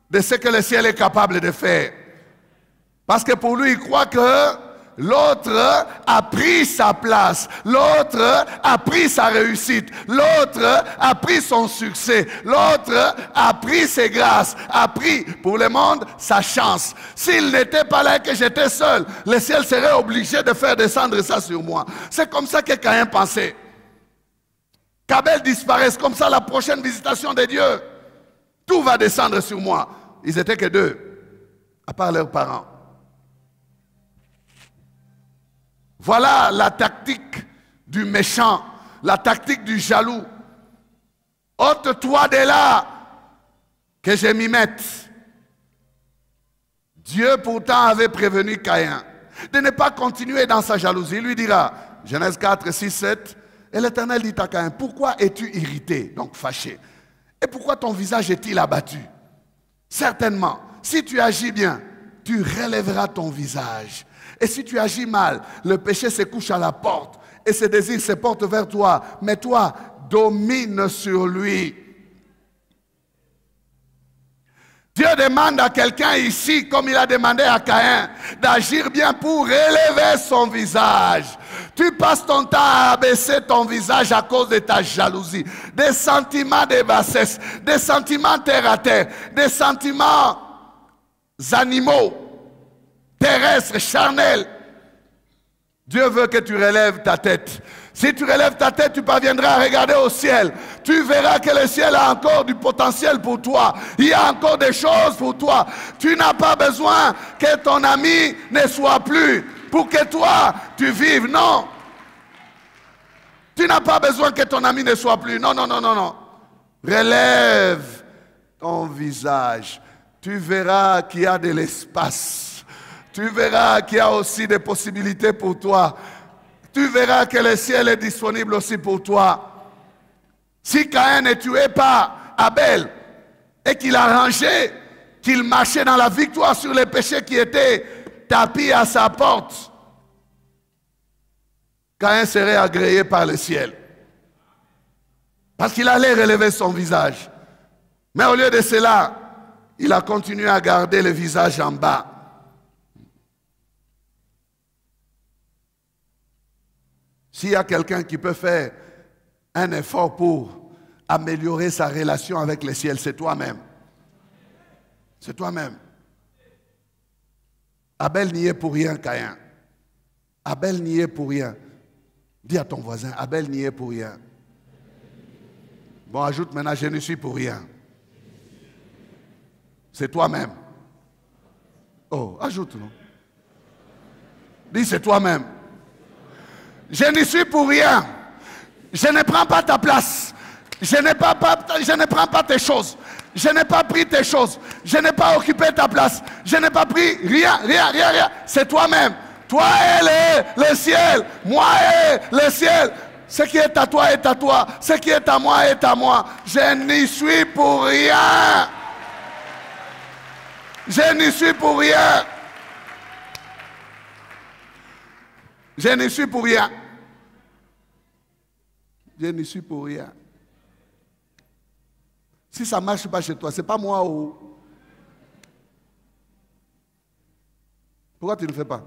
de ce que le ciel est capable de faire. Parce que pour lui, il croit que l'autre a pris sa place, l'autre a pris sa réussite, l'autre a pris son succès, l'autre a pris ses grâces, a pris pour le monde sa chance. S'il n'était pas là et que j'étais seul, le ciel serait obligé de faire descendre ça sur moi. C'est comme ça que Caïn pensait. Qu'Abel disparaisse, comme ça la prochaine visitation de Dieu, tout va descendre sur moi. Ils étaient que deux, à part leurs parents. Voilà la tactique du méchant, la tactique du jaloux. Ôte-toi de là, que je m'y mette. Dieu pourtant avait prévenu Caïn de ne pas continuer dans sa jalousie. Il lui dira, Genèse 4, 6, 7, et l'Éternel dit à Caïn, pourquoi es-tu irrité, donc fâché? Et pourquoi ton visage est-il abattu? Certainement, si tu agis bien, tu relèveras ton visage. Et si tu agis mal, le péché se couche à la porte et ses désirs se portent vers toi. Mais toi, domine sur lui. Dieu demande à quelqu'un ici, comme il a demandé à Caïn, d'agir bien pour relever son visage. Tu passes ton temps à abaisser ton visage à cause de ta jalousie, des sentiments de bassesse, des sentiments terre à terre, des sentiments animaux, terrestres, charnels. Dieu veut que tu relèves ta tête. Si tu relèves ta tête, tu parviendras à regarder au ciel. Tu verras que le ciel a encore du potentiel pour toi. Il y a encore des choses pour toi. Tu n'as pas besoin que ton ami ne soit plus pour que toi, tu vives. Non. Tu n'as pas besoin que ton ami ne soit plus. Non, non, non, non, non. Relève ton visage. Tu verras qu'il y a de l'espace. Tu verras qu'il y a aussi des possibilités pour toi. Tu verras que le ciel est disponible aussi pour toi. Si Caïn ne tuait pas Abel et qu'il a rangé, qu'il marchait dans la victoire sur les péchés qui étaient tapis à sa porte, Caïn serait agréé par le ciel. Parce qu'il allait relever son visage. Mais au lieu de cela, il a continué à garder le visage en bas. S'il y a quelqu'un qui peut faire un effort pour améliorer sa relation avec le ciel, c'est toi-même. C'est toi-même. Abel n'y est pour rien, Caïn. Abel n'y est pour rien. Dis à ton voisin, Abel n'y est pour rien. Bon, ajoute maintenant, je ne suis pour rien. C'est toi-même. Oh, ajoute, non? Dis, c'est toi-même. Je n'y suis pour rien. Je ne prends pas ta place. Je ne prends pas tes choses. Je n'ai pas pris tes choses. Je n'ai pas occupé ta place. Je n'ai pas pris rien, rien, rien, rien. C'est toi-même. Toi est le ciel. Moi est le ciel. Ce qui est à toi est à toi. Ce qui est à moi est à moi. Je n'y suis pour rien. Je n'y suis pour rien. Je n'y suis pour rien. Je n'y suis pour rien. Si ça ne marche pas chez toi, ce n'est pas moi ou... Pourquoi tu ne le fais pas?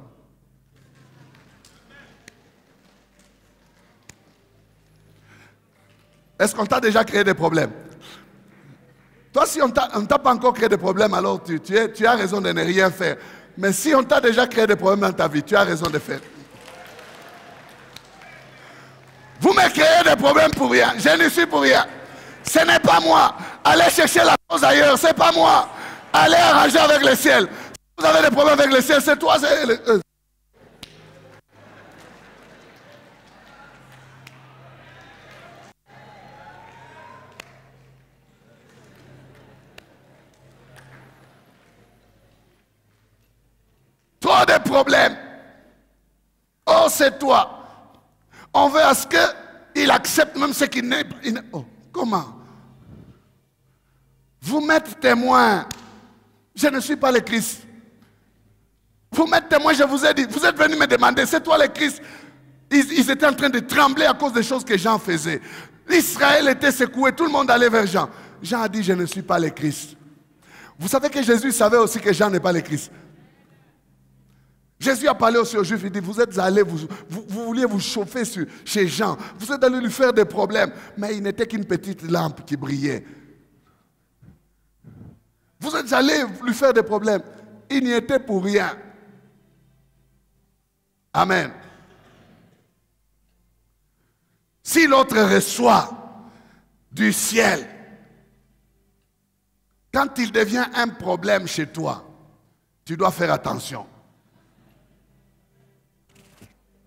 Est-ce qu'on t'a déjà créé des problèmes? Toi, si on ne t'a pas encore créé des problèmes, alors tu as raison de ne rien faire. Mais si on t'a déjà créé des problèmes dans ta vie, tu as raison de faire. Vous me créez des problèmes pour rien. Je ne suis pour rien. Ce n'est pas moi. Allez chercher la chose ailleurs. Ce n'est pas moi. Allez arranger avec le ciel. Si vous avez des problèmes avec le ciel, c'est toi. Trop de problèmes. Oh, c'est toi. On veut à ce qu'il accepte même ce qu'il n'est pas. Oh, comment? Vous m'êtes témoin. Je ne suis pas le Christ. Vous m'êtes témoin, je vous ai dit. Vous êtes venu me demander, c'est toi le Christ? Ils étaient en train de trembler à cause des choses que Jean faisait. Israël était secoué, tout le monde allait vers Jean. Jean a dit, je ne suis pas le Christ. Vous savez que Jésus savait aussi que Jean n'est pas le Christ. Jésus a parlé aussi aux Juifs, il dit, vous êtes allés, vous vouliez vous chauffer chez Jean, vous êtes allés lui faire des problèmes, mais il n'était qu'une petite lampe qui brillait. Vous êtes allés lui faire des problèmes, il n'y était pour rien. Amen. Si l'autre reçoit du ciel, quand il devient un problème chez toi, tu dois faire attention.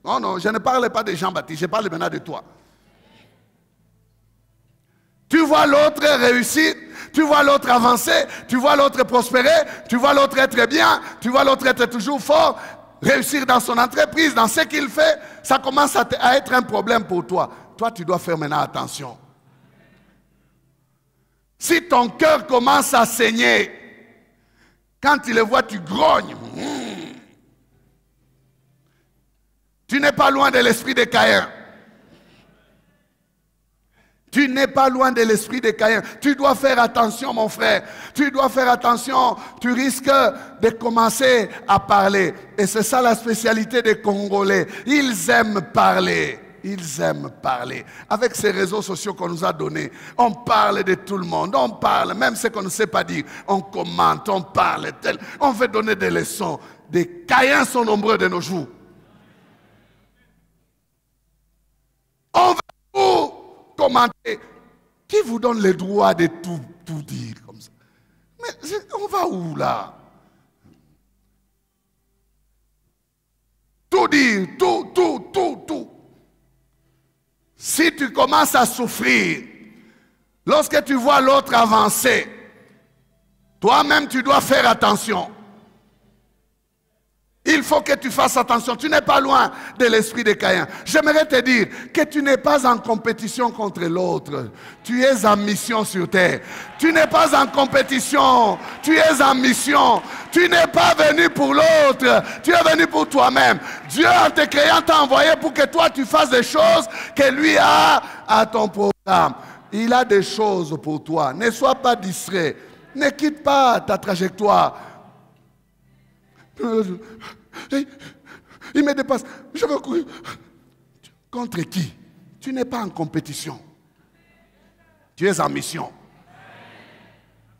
Non, non, je ne parle pas de Jean-Baptiste, je parle maintenant de toi. Tu vois l'autre réussir, tu vois l'autre avancer, tu vois l'autre prospérer, tu vois l'autre être bien, tu vois l'autre être toujours fort, réussir dans son entreprise, dans ce qu'il fait, ça commence à être un problème pour toi. Toi, tu dois faire maintenant attention. Si ton cœur commence à saigner, quand tu le vois, tu grognes. Tu n'es pas loin de l'esprit de Caïn. Tu n'es pas loin de l'esprit de Caïn. Tu dois faire attention, mon frère. Tu dois faire attention. Tu risques de commencer à parler. Et c'est ça la spécialité des Congolais. Ils aiment parler. Ils aiment parler. Avec ces réseaux sociaux qu'on nous a donnés, on parle de tout le monde. On parle, même ce qu'on ne sait pas dire. On commente, on parle. On veut donner des leçons. Des Caïns sont nombreux de nos jours. On veut tout commenter. Qui vous donne le droit de tout dire comme ça? Mais on va où là? Tout dire, tout. Si tu commences à souffrir, lorsque tu vois l'autre avancer, toi-même tu dois faire attention. Il faut que tu fasses attention. Tu n'es pas loin de l'esprit de Caïn. J'aimerais te dire que tu n'es pas en compétition contre l'autre. Tu es en mission sur terre. Tu n'es pas en compétition. Tu es en mission. Tu n'es pas venu pour l'autre. Tu es venu pour toi-même. Dieu, en te créant, t'a envoyé pour que toi, tu fasses des choses que lui a à ton programme. Il a des choses pour toi. Ne sois pas distrait. Ne quitte pas ta trajectoire. Il me dépasse. Je veux courir. Contre qui? Tu n'es pas en compétition. Tu es en mission.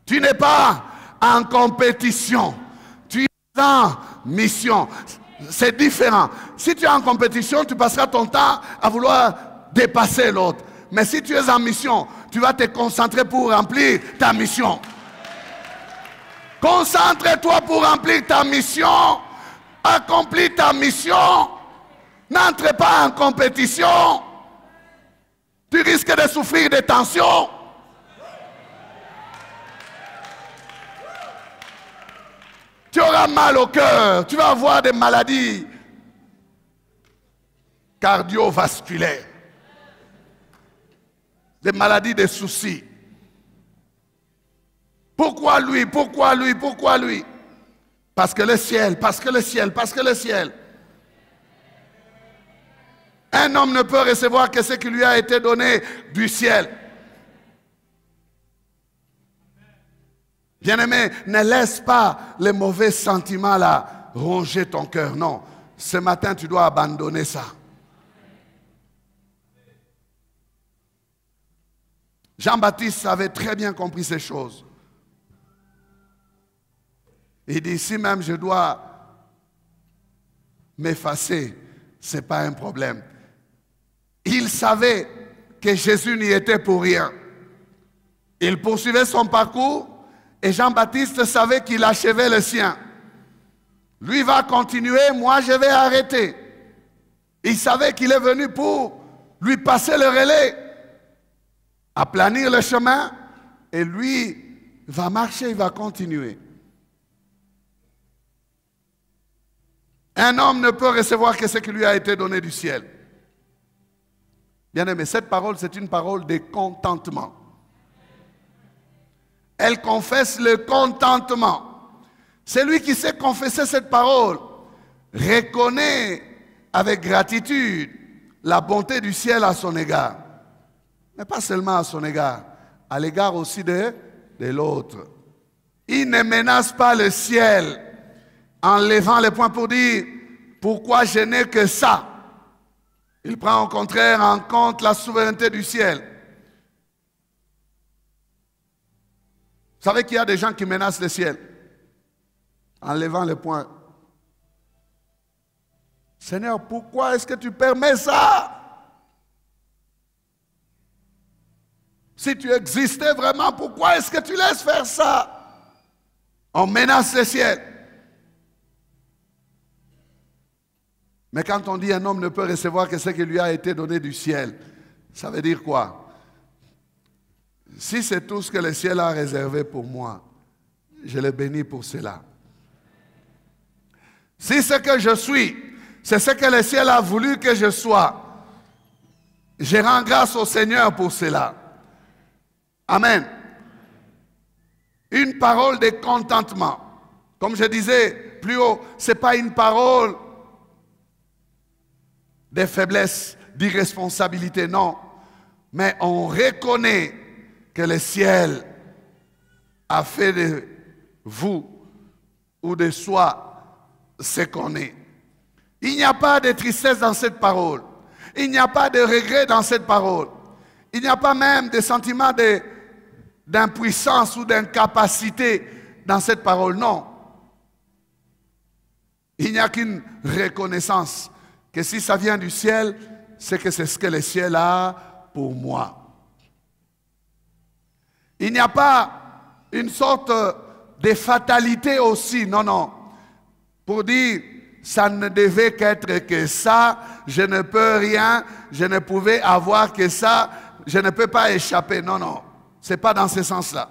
Tu n'es pas en compétition. Tu es en mission. C'est différent. Si tu es en compétition, tu passeras ton temps à vouloir dépasser l'autre. Mais si tu es en mission, tu vas te concentrer pour remplir ta mission. Concentre-toi pour remplir ta mission. Accomplis ta mission. N'entre pas en compétition. Tu risques de souffrir de tensions. Tu auras mal au cœur. Tu vas avoir des maladies cardiovasculaires. Des maladies, des soucis. Pourquoi lui? Pourquoi lui? Pourquoi lui? Parce que le ciel, parce que le ciel, parce que le ciel. Un homme ne peut recevoir que ce qui lui a été donné du ciel. Bien-aimé, ne laisse pas les mauvais sentiments là ronger ton cœur. Non, ce matin tu dois abandonner ça. Jean-Baptiste avait très bien compris ces choses. Il dit, si même je dois m'effacer, ce n'est pas un problème. Il savait que Jésus n'y était pour rien. Il poursuivait son parcours et Jean-Baptiste savait qu'il achevait le sien. Lui va continuer, moi je vais arrêter. Il savait qu'il est venu pour lui passer le relais, aplanir le chemin, et lui va marcher, il va continuer. Un homme ne peut recevoir que ce qui lui a été donné du ciel. Bien-aimé, cette parole, c'est une parole de contentement. Elle confesse le contentement. Celui qui sait confesser cette parole reconnaît avec gratitude la bonté du ciel à son égard. Mais pas seulement à son égard, à l'égard aussi de l'autre. Il ne menace pas le ciel en levant les poings pour dire « Pourquoi je n'ai que ça ?» Il prend au contraire en compte la souveraineté du ciel. Vous savez qu'il y a des gens qui menacent le ciel en levant les poings. « Seigneur, pourquoi est-ce que tu permets ça? Si tu existais vraiment, pourquoi est-ce que tu laisses faire ça? » On menace le ciel. Mais quand on dit un homme ne peut recevoir que ce qui lui a été donné du ciel, ça veut dire quoi? Si c'est tout ce que le ciel a réservé pour moi, je le bénis pour cela. Si ce que je suis, c'est ce que le ciel a voulu que je sois, je rends grâce au Seigneur pour cela. Amen. Une parole de contentement. Comme je disais plus haut, ce n'est pas une parole de faiblesse, d'irresponsabilité, non. Mais on reconnaît que le ciel a fait de vous ou de soi ce qu'on est. Il n'y a pas de tristesse dans cette parole. Il n'y a pas de regret dans cette parole. Il n'y a pas même de sentiment d'impuissance ou d'incapacité dans cette parole. Non. Il n'y a qu'une reconnaissance que si ça vient du ciel, c'est que c'est ce que le ciel a pour moi. Il n'y a pas une sorte de fatalité aussi, non, non. Pour dire, ça ne devait qu'être que ça, je ne peux rien, je ne pouvais avoir que ça, je ne peux pas échapper. Non, non, ce n'est pas dans ce sens-là.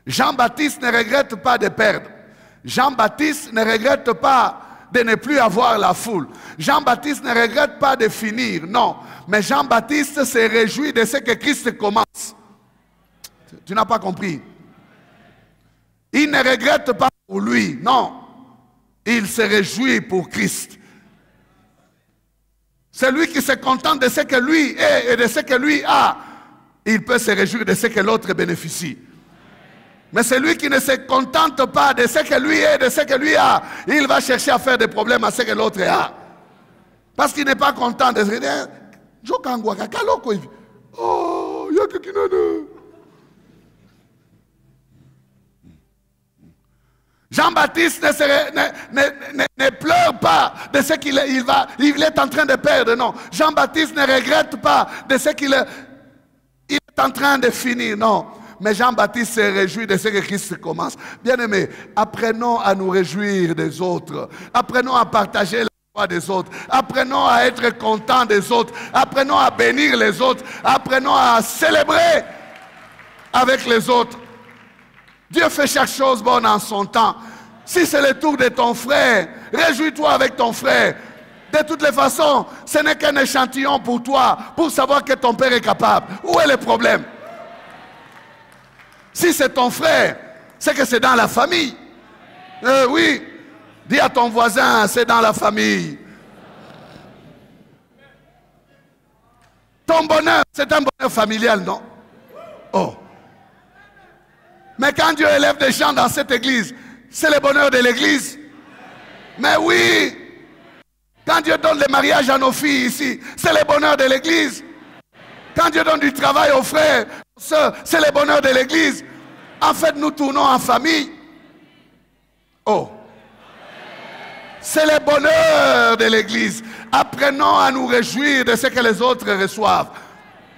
Jean-Baptiste ne regrette pas de perdre. Jean-Baptiste ne regrette pas de ne plus avoir la foule. Jean-Baptiste ne regrette pas de finir, non. Mais Jean-Baptiste se réjouit de ce que Christ commence. Tu n'as pas compris. Il ne regrette pas pour lui, non. Il se réjouit pour Christ. Celui qui se contente de ce que lui est et de ce que lui a, il peut se réjouir de ce que l'autre bénéficie. Mais celui qui ne se contente pas de ce que lui est, de ce que lui a, il va chercher à faire des problèmes à ce que l'autre a. Parce qu'il n'est pas content de se dire, oh, il y a quelqu'un d'autre. Jean-Baptiste ne pleure pas de ce qu'il est en train de perdre, non. Jean-Baptiste ne regrette pas de ce qu'il est en train de finir, non. Mais Jean-Baptiste se réjouit de ce que Christ commence. Bien-aimés, apprenons à nous réjouir des autres. Apprenons à partager la joie des autres. Apprenons à être contents des autres. Apprenons à bénir les autres. Apprenons à célébrer avec les autres. Dieu fait chaque chose bonne en son temps. Si c'est le tour de ton frère, réjouis-toi avec ton frère. De toutes les façons, ce n'est qu'un échantillon pour toi, pour savoir que ton père est capable. Où est le problème? Si c'est ton frère, c'est que c'est dans la famille. Oui, dis à ton voisin, c'est dans la famille. Ton bonheur, c'est un bonheur familial, non? Oh. Mais quand Dieu élève des gens dans cette église, c'est le bonheur de l'église. Mais oui, quand Dieu donne le mariage à nos filles ici, c'est le bonheur de l'église. Quand Dieu donne du travail aux frères, aux sœurs, c'est le bonheur de l'église. En fait, nous tournons en famille. Oh. C'est le bonheur de l'église. Apprenons à nous réjouir de ce que les autres reçoivent.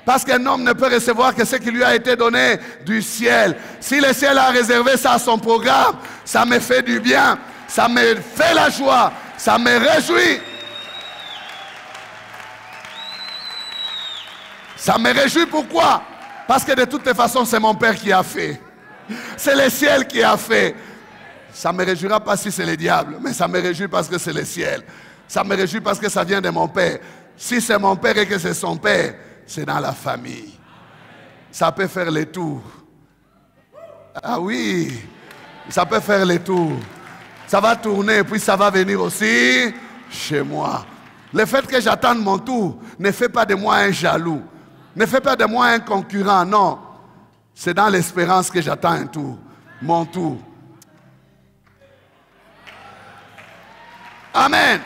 Parce qu'un homme ne peut recevoir que ce qui lui a été donné du ciel. Si le ciel a réservé ça à son programme, ça me fait du bien. Ça me fait la joie. Ça me réjouit. Ça me réjouit pourquoi? Parce que de toutes les façons, c'est mon Père qui a fait. C'est le ciel qui a fait. Ça ne me réjouira pas si c'est le diable, mais ça me réjouit parce que c'est le ciel. Ça me réjouit parce que ça vient de mon Père. Si c'est mon Père et que c'est son Père, c'est dans la famille. Ça peut faire les tours. Ah oui, ça peut faire les tours. Ça va tourner, puis ça va venir aussi chez moi. Le fait que j'attende mon tour ne fait pas de moi un jaloux. Ne fait pas de moi un concurrent, non. C'est dans l'espérance que j'attends un tour. Mon tour. Amen.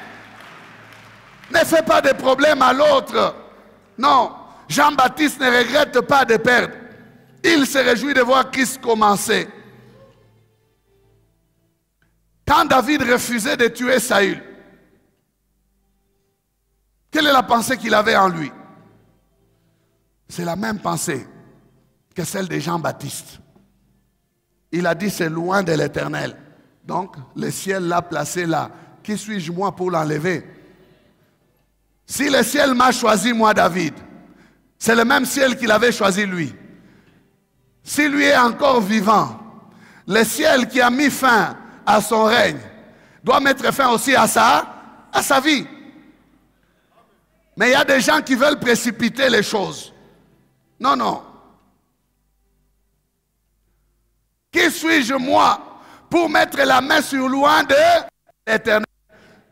Ne fais pas de problème à l'autre. Non. Jean-Baptiste ne regrette pas de perdre. Il se réjouit de voir Christ commencer. Quand David refusait de tuer Saül, quelle est la pensée qu'il avait en lui? C'est la même pensée que celle de Jean-Baptiste. Il a dit c'est loin de l'Éternel. Donc le ciel l'a placé là. Qui suis-je moi pour l'enlever? Si le ciel m'a choisi moi David, c'est le même ciel qu'il avait choisi lui. Si lui est encore vivant, le ciel qui a mis fin à son règne doit mettre fin aussi à sa vie. Mais il y a des gens qui veulent précipiter les choses. Non, non. Qui suis-je moi pour mettre la main sur loin de l'Éternel?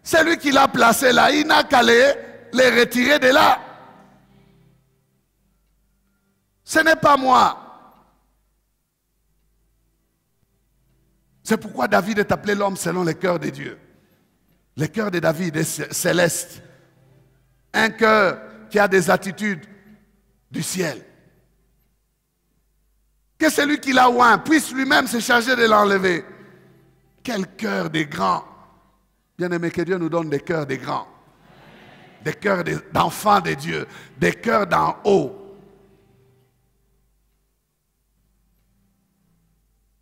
C'est lui qui l'a placé là. Il n'a qu'à les retirer de là. Ce n'est pas moi. C'est pourquoi David est appelé l'homme selon le cœur de Dieu. Le cœur de David est céleste. Un cœur qui a des attitudes du ciel. Que celui qui l'a oint puisse lui-même se charger de l'enlever. Quel cœur des grands. Bien-aimé, que Dieu nous donne des cœurs des grands. Des cœurs d'enfants de Dieu. Des cœurs d'en haut.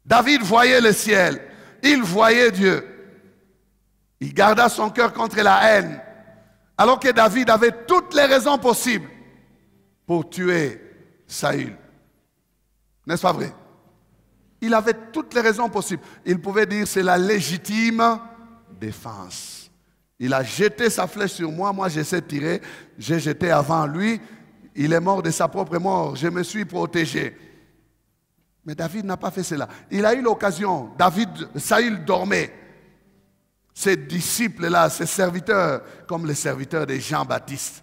David voyait le ciel. Il voyait Dieu. Il garda son cœur contre la haine. Alors que David avait toutes les raisons possibles pour tuer Saül. N'est-ce pas vrai? Il avait toutes les raisons possibles. Il pouvait dire c'est la légitime défense. Il a jeté sa flèche sur moi, moi j'essaie de tirer, j'ai jeté avant lui, il est mort de sa propre mort, je me suis protégé. Mais David n'a pas fait cela. Il a eu l'occasion, Saül dormait. Ses disciples-là, ses serviteurs, comme les serviteurs de Jean-Baptiste.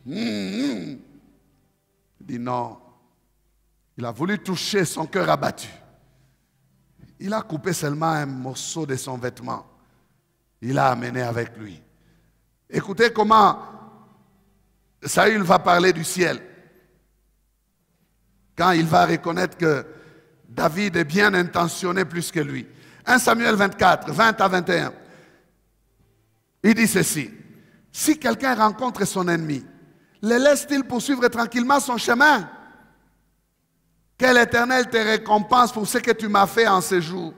Il dit non. Il a voulu toucher son cœur abattu. Il a coupé seulement un morceau de son vêtement. Il l'a amené avec lui. Écoutez comment Saül va parler du ciel. Quand il va reconnaître que David est bien intentionné plus que lui. 1 Samuel 24, 20 à 21. Il dit ceci. Si quelqu'un rencontre son ennemi, le laisse-t-il poursuivre tranquillement son chemin? Que l'Éternel te récompense pour ce que tu m'as fait en ce jour.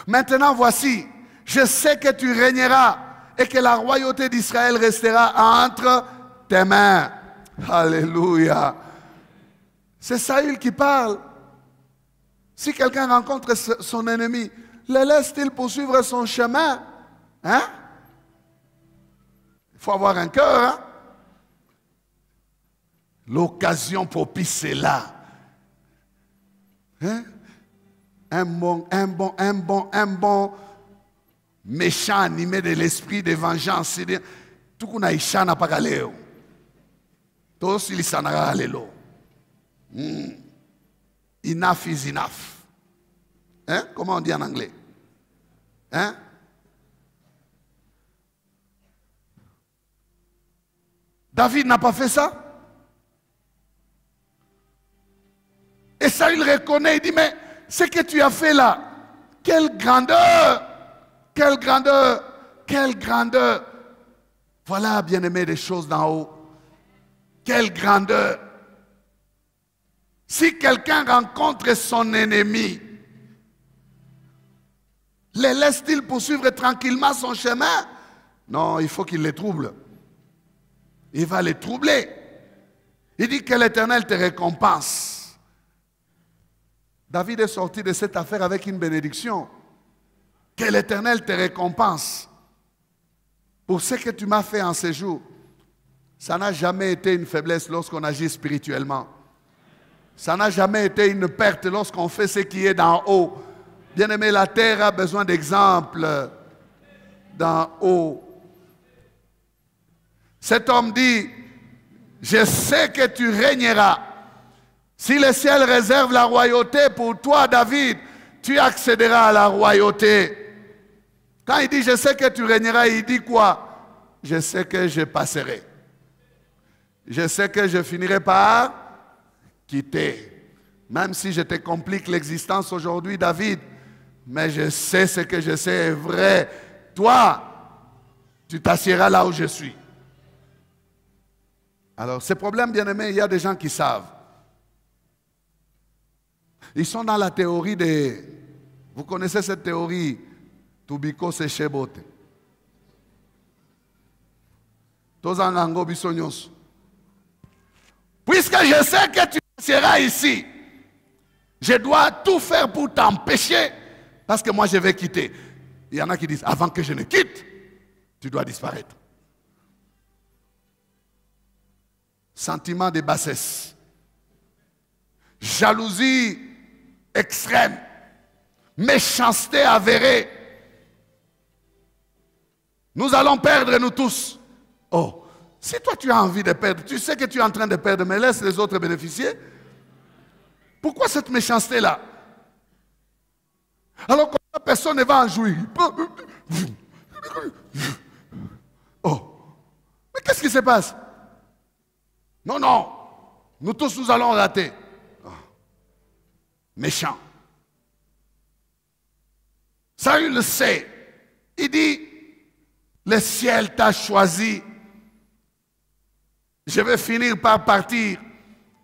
Maintenant voici, je sais que tu régneras et que la royauté d'Israël restera entre tes mains. Alléluia. C'est Saül qui parle. Si quelqu'un rencontre son ennemi, le laisse-t-il poursuivre son chemin? Hein? Il faut avoir un cœur. Hein? L'occasion propice est là. Hein? Un bon méchant animé de l'esprit de vengeance. Tout qu'on a isha n'a pas galé. Tout s'il s'en a galé. Enough is enough. Hein? Comment on dit en anglais? Hein? David n'a pas fait ça. Et ça, il reconnaît, il dit, mais ce que tu as fait là, quelle grandeur, quelle grandeur, quelle grandeur. Voilà, bien-aimé, des choses d'en haut. Quelle grandeur. Si quelqu'un rencontre son ennemi, le laisse-t-il poursuivre tranquillement son chemin? Non, il faut qu'il les trouble. Il va les troubler. Il dit que l'Éternel te récompense. David est sorti de cette affaire avec une bénédiction. Que l'Éternel te récompense pour ce que tu m'as fait en ces jours. Ça n'a jamais été une faiblesse lorsqu'on agit spirituellement. Ça n'a jamais été une perte lorsqu'on fait ce qui est d'en haut. Bien-aimé, la terre a besoin d'exemples d'en haut. Cet homme dit, je sais que tu régneras. Si le ciel réserve la royauté pour toi, David, tu accéderas à la royauté. Quand il dit, je sais que tu régneras, il dit quoi? Je sais que je passerai. Je sais que je finirai par quitter. Même si je te complique l'existence aujourd'hui, David, mais je sais ce que je sais est vrai. Toi, tu t'assieras là où je suis. Alors, ces problèmes, bien-aimés, il y a des gens qui savent. Ils sont dans la théorie de... Vous connaissez cette théorie? Tubiko se shebote. Tozangango bisonyos. Puisque je sais que tu seras ici, je dois tout faire pour t'empêcher, parce que moi je vais quitter. Il y en a qui disent, avant que je ne quitte, tu dois disparaître. Sentiment de bassesse. Jalousie extrême. Méchanceté avérée. Nous allons perdre nous tous. Oh, Si toi tu as envie de perdre, tu sais que tu es en train de perdre, mais laisse les autres bénéficier. Pourquoi cette méchanceté-là? Alors que personne ne va en jouir. Oh, mais qu'est-ce qui se passe? Non, non, nous tous nous allons rater. Oh. Méchant. Saül le sait. Il dit, le ciel t'a choisi. Je vais finir par partir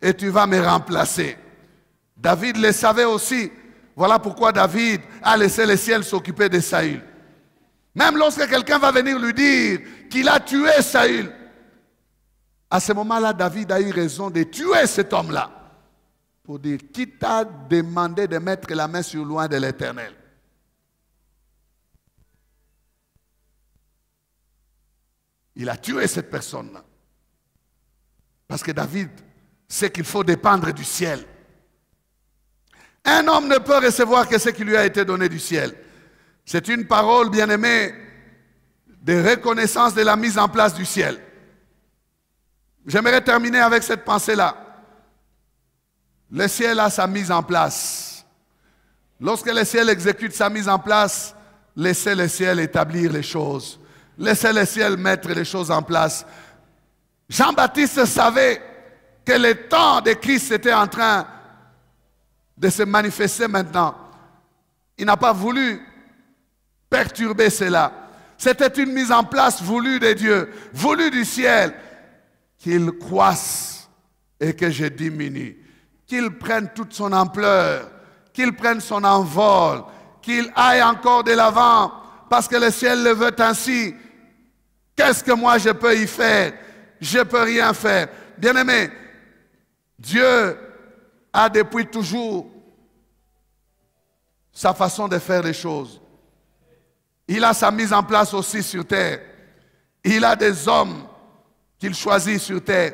et tu vas me remplacer. David le savait aussi. Voilà pourquoi David a laissé le ciel s'occuper de Saül. Même lorsque quelqu'un va venir lui dire qu'il a tué Saül, à ce moment-là, David a eu raison de tuer cet homme-là. Pour dire, qui t'a demandé de mettre la main sur loin de l'Éternel? Il a tué cette personne-là. Parce que David sait qu'il faut dépendre du ciel. Un homme ne peut recevoir que ce qui lui a été donné du ciel. C'est une parole, bien-aimée, de reconnaissance de la mise en place du ciel. J'aimerais terminer avec cette pensée-là. Le ciel a sa mise en place. Lorsque le ciel exécute sa mise en place, laissez le ciel établir les choses. Laissez le ciel mettre les choses en place. Jean-Baptiste savait que le temps de Christ était en train de se manifester maintenant. Il n'a pas voulu perturber cela. C'était une mise en place voulue de Dieu, voulue du ciel, qu'il croisse et que je diminue, qu'il prenne toute son ampleur, qu'il prenne son envol, qu'il aille encore de l'avant, parce que le ciel le veut ainsi. Qu'est-ce que moi je peux y faire? Je ne peux rien faire. Bien-aimé, Dieu a depuis toujours sa façon de faire les choses. Il a sa mise en place aussi sur terre. Il a des hommes qu'il choisit sur terre.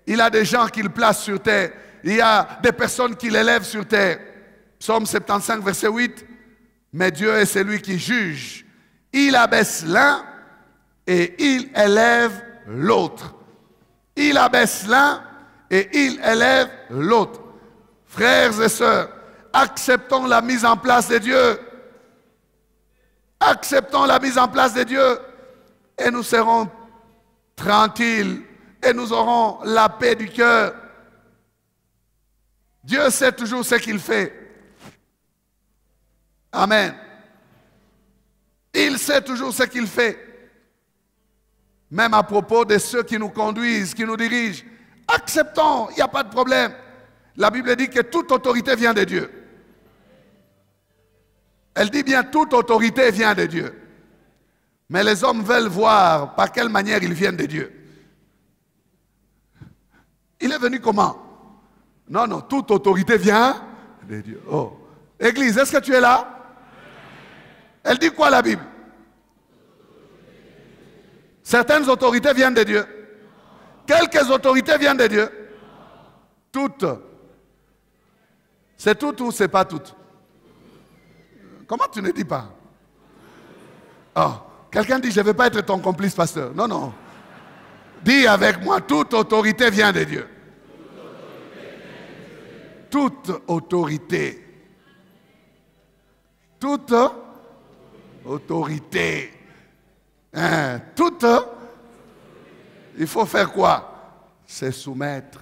Il a des gens qu'il place sur terre. Il y a des personnes qu'il élève sur terre. Psaume 75, verset 8. Mais Dieu est celui qui juge. Il abaisse l'un et il élève l'autre. Il abaisse l'un et il élève l'autre. Frères et sœurs, acceptons la mise en place de Dieu. Acceptons la mise en place de Dieu et nous serons tranquilles et nous aurons la paix du cœur. Dieu sait toujours ce qu'il fait. Amen. Il sait toujours ce qu'il fait. Même à propos de ceux qui nous conduisent, qui nous dirigent. Acceptons, il n'y a pas de problème. La Bible dit que toute autorité vient de Dieu. Elle dit bien toute autorité vient de Dieu. Mais les hommes veulent voir par quelle manière ils viennent de Dieu. Il est venu comment? Non, non, toute autorité vient de Dieu. Oh. Église, est-ce que tu es là? Elle dit quoi la Bible? Certaines autorités viennent de Dieu. Quelques autorités viennent de Dieu. Toutes. C'est toutes ou c'est pas toutes? Comment tu ne dis pas? Oh, quelqu'un dit, je ne vais pas être ton complice, pasteur. Non, non. Dis avec moi, toute autorité vient de Dieu. Toute autorité. Toute autorité. Hein, toute. Il faut faire quoi? Se soumettre.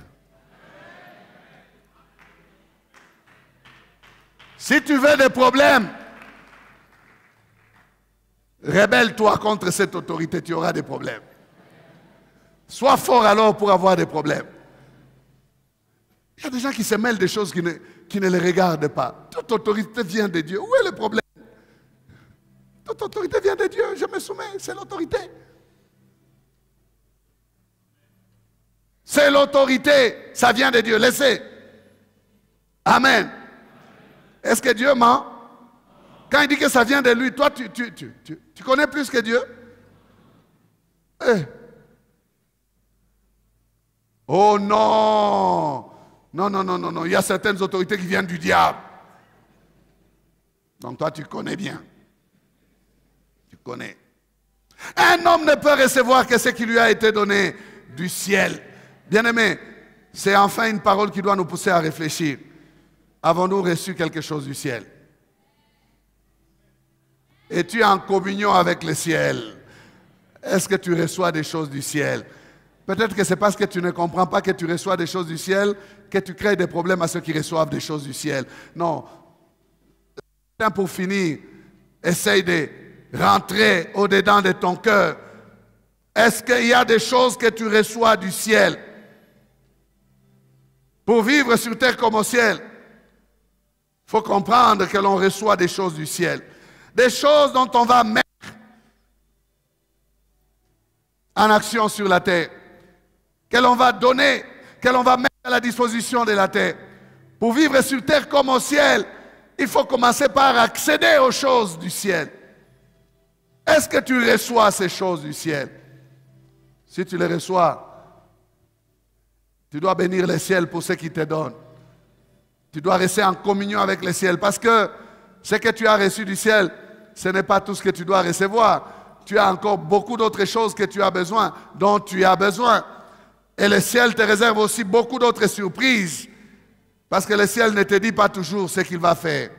Si tu veux des problèmes, rebelle-toi contre cette autorité, tu auras des problèmes. Sois fort alors pour avoir des problèmes. Il y a des gens qui se mêlent des choses qui ne les regardent pas. Toute autorité vient de Dieu. Où est le problème? Toute autorité vient de Dieu. Je me soumets, c'est l'autorité. C'est l'autorité, ça vient de Dieu. Laissez. Amen. Est-ce que Dieu ment? Quand il dit que ça vient de lui, toi, tu connais plus que Dieu? Eh. Oh non! Non, non, non, non, non. Il y a certaines autorités qui viennent du diable. Donc toi, tu connais bien. Tu connais. Un homme ne peut recevoir que ce qui lui a été donné du ciel. Bien-aimés, c'est enfin une parole qui doit nous pousser à réfléchir. Avons-nous reçu quelque chose du ciel? Es-tu en communion avec le ciel? Est-ce que tu reçois des choses du ciel? Peut-être que c'est parce que tu ne comprends pas que tu reçois des choses du ciel que tu crées des problèmes à ceux qui reçoivent des choses du ciel. Non. Pour finir, essaye de rentrer au-dedans de ton cœur. Est-ce qu'il y a des choses que tu reçois du ciel? Pour vivre sur terre comme au ciel, il faut comprendre que l'on reçoit des choses du ciel. Des choses dont on va mettre en action sur la terre. Que l'on va donner, que l'on va mettre à la disposition de la terre. Pour vivre sur terre comme au ciel, il faut commencer par accéder aux choses du ciel. Est-ce que tu reçois ces choses du ciel? Si tu les reçois, tu dois bénir le ciel pour ce qu'il te donne. Tu dois rester en communion avec le ciel parce que ce que tu as reçu du ciel, ce n'est pas tout ce que tu dois recevoir. Tu as encore beaucoup d'autres choses que tu as besoin, dont tu as besoin. Et le ciel te réserve aussi beaucoup d'autres surprises. Parce que le ciel ne te dit pas toujours ce qu'il va faire.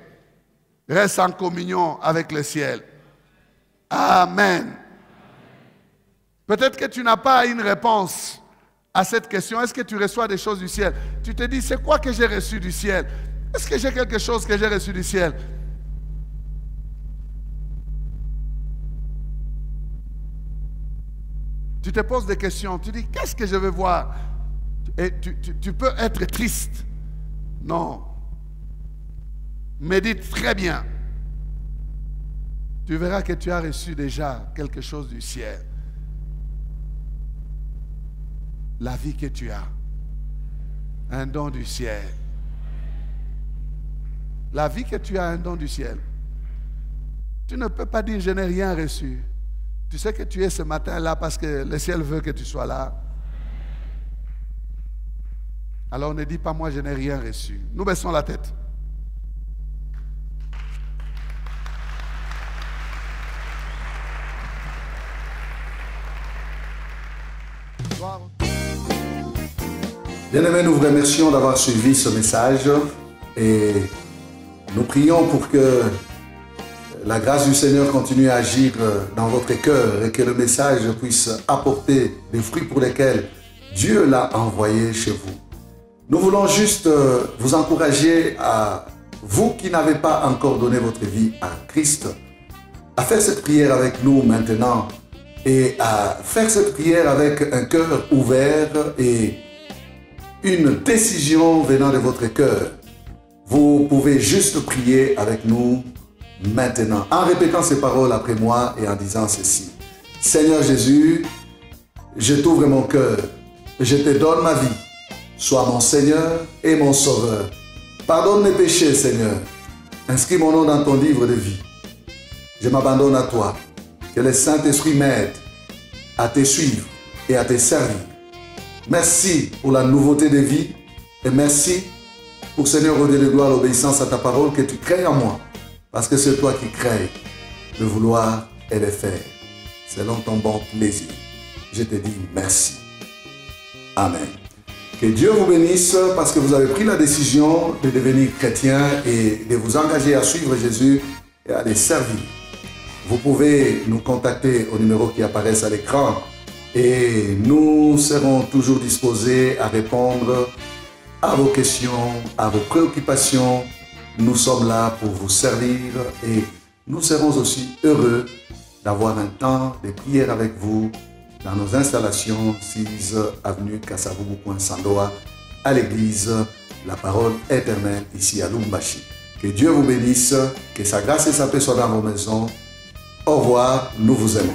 Reste en communion avec le ciel. Amen. Peut-être que tu n'as pas une réponse à cette question. Est-ce que tu reçois des choses du ciel? Tu te dis, c'est quoi que j'ai reçu du ciel? Est-ce que j'ai quelque chose que j'ai reçu du ciel? Tu te poses des questions, tu dis, qu'est-ce que je veux voir? Et tu peux être triste. Non. Médite très bien. Tu verras que tu as reçu déjà quelque chose du ciel. La vie que tu as. Un don du ciel. La vie que tu as, un don du ciel. Tu ne peux pas dire, je n'ai rien reçu. Tu sais que tu es ce matin-là parce que le ciel veut que tu sois là. Alors ne dis pas, moi je n'ai rien reçu. Nous baissons la tête. Bien-aimés, nous vous remercions d'avoir suivi ce message et nous prions pour que la grâce du Seigneur continue à agir dans votre cœur et que le message puisse apporter des fruits pour lesquels Dieu l'a envoyé chez vous. Nous voulons juste vous encourager à vous qui n'avez pas encore donné votre vie à Christ, à faire cette prière avec nous maintenant et à faire cette prière avec un cœur ouvert et une décision venant de votre cœur. Vous pouvez juste prier avec nous maintenant, en répétant ces paroles après moi et en disant ceci. Seigneur Jésus, je t'ouvre mon cœur, je te donne ma vie. Sois mon Seigneur et mon Sauveur. Pardonne mes péchés, Seigneur. Inscris mon nom dans ton livre de vie. Je m'abandonne à toi. Que le Saint-Esprit m'aide à te suivre et à te servir. Merci pour la nouveauté de vie et merci pour, Seigneur, au Dieu de gloire, l'obéissance à ta parole que tu crées en moi. Parce que c'est toi qui crées le vouloir et le faire, selon ton bon plaisir. Je te dis merci. Amen. Que Dieu vous bénisse parce que vous avez pris la décision de devenir chrétien et de vous engager à suivre Jésus et à les servir. Vous pouvez nous contacter au numéro qui apparaît à l'écran et nous serons toujours disposés à répondre à vos questions, à vos préoccupations. Nous sommes là pour vous servir et nous serons aussi heureux d'avoir un temps de prière avec vous dans nos installations 6 avenue Kasavubu, Sandoa, à l'église La Parole Éternelle ici à Lumbashi. Que Dieu vous bénisse, que sa grâce et sa paix soient dans vos maisons. Au revoir, nous vous aimons.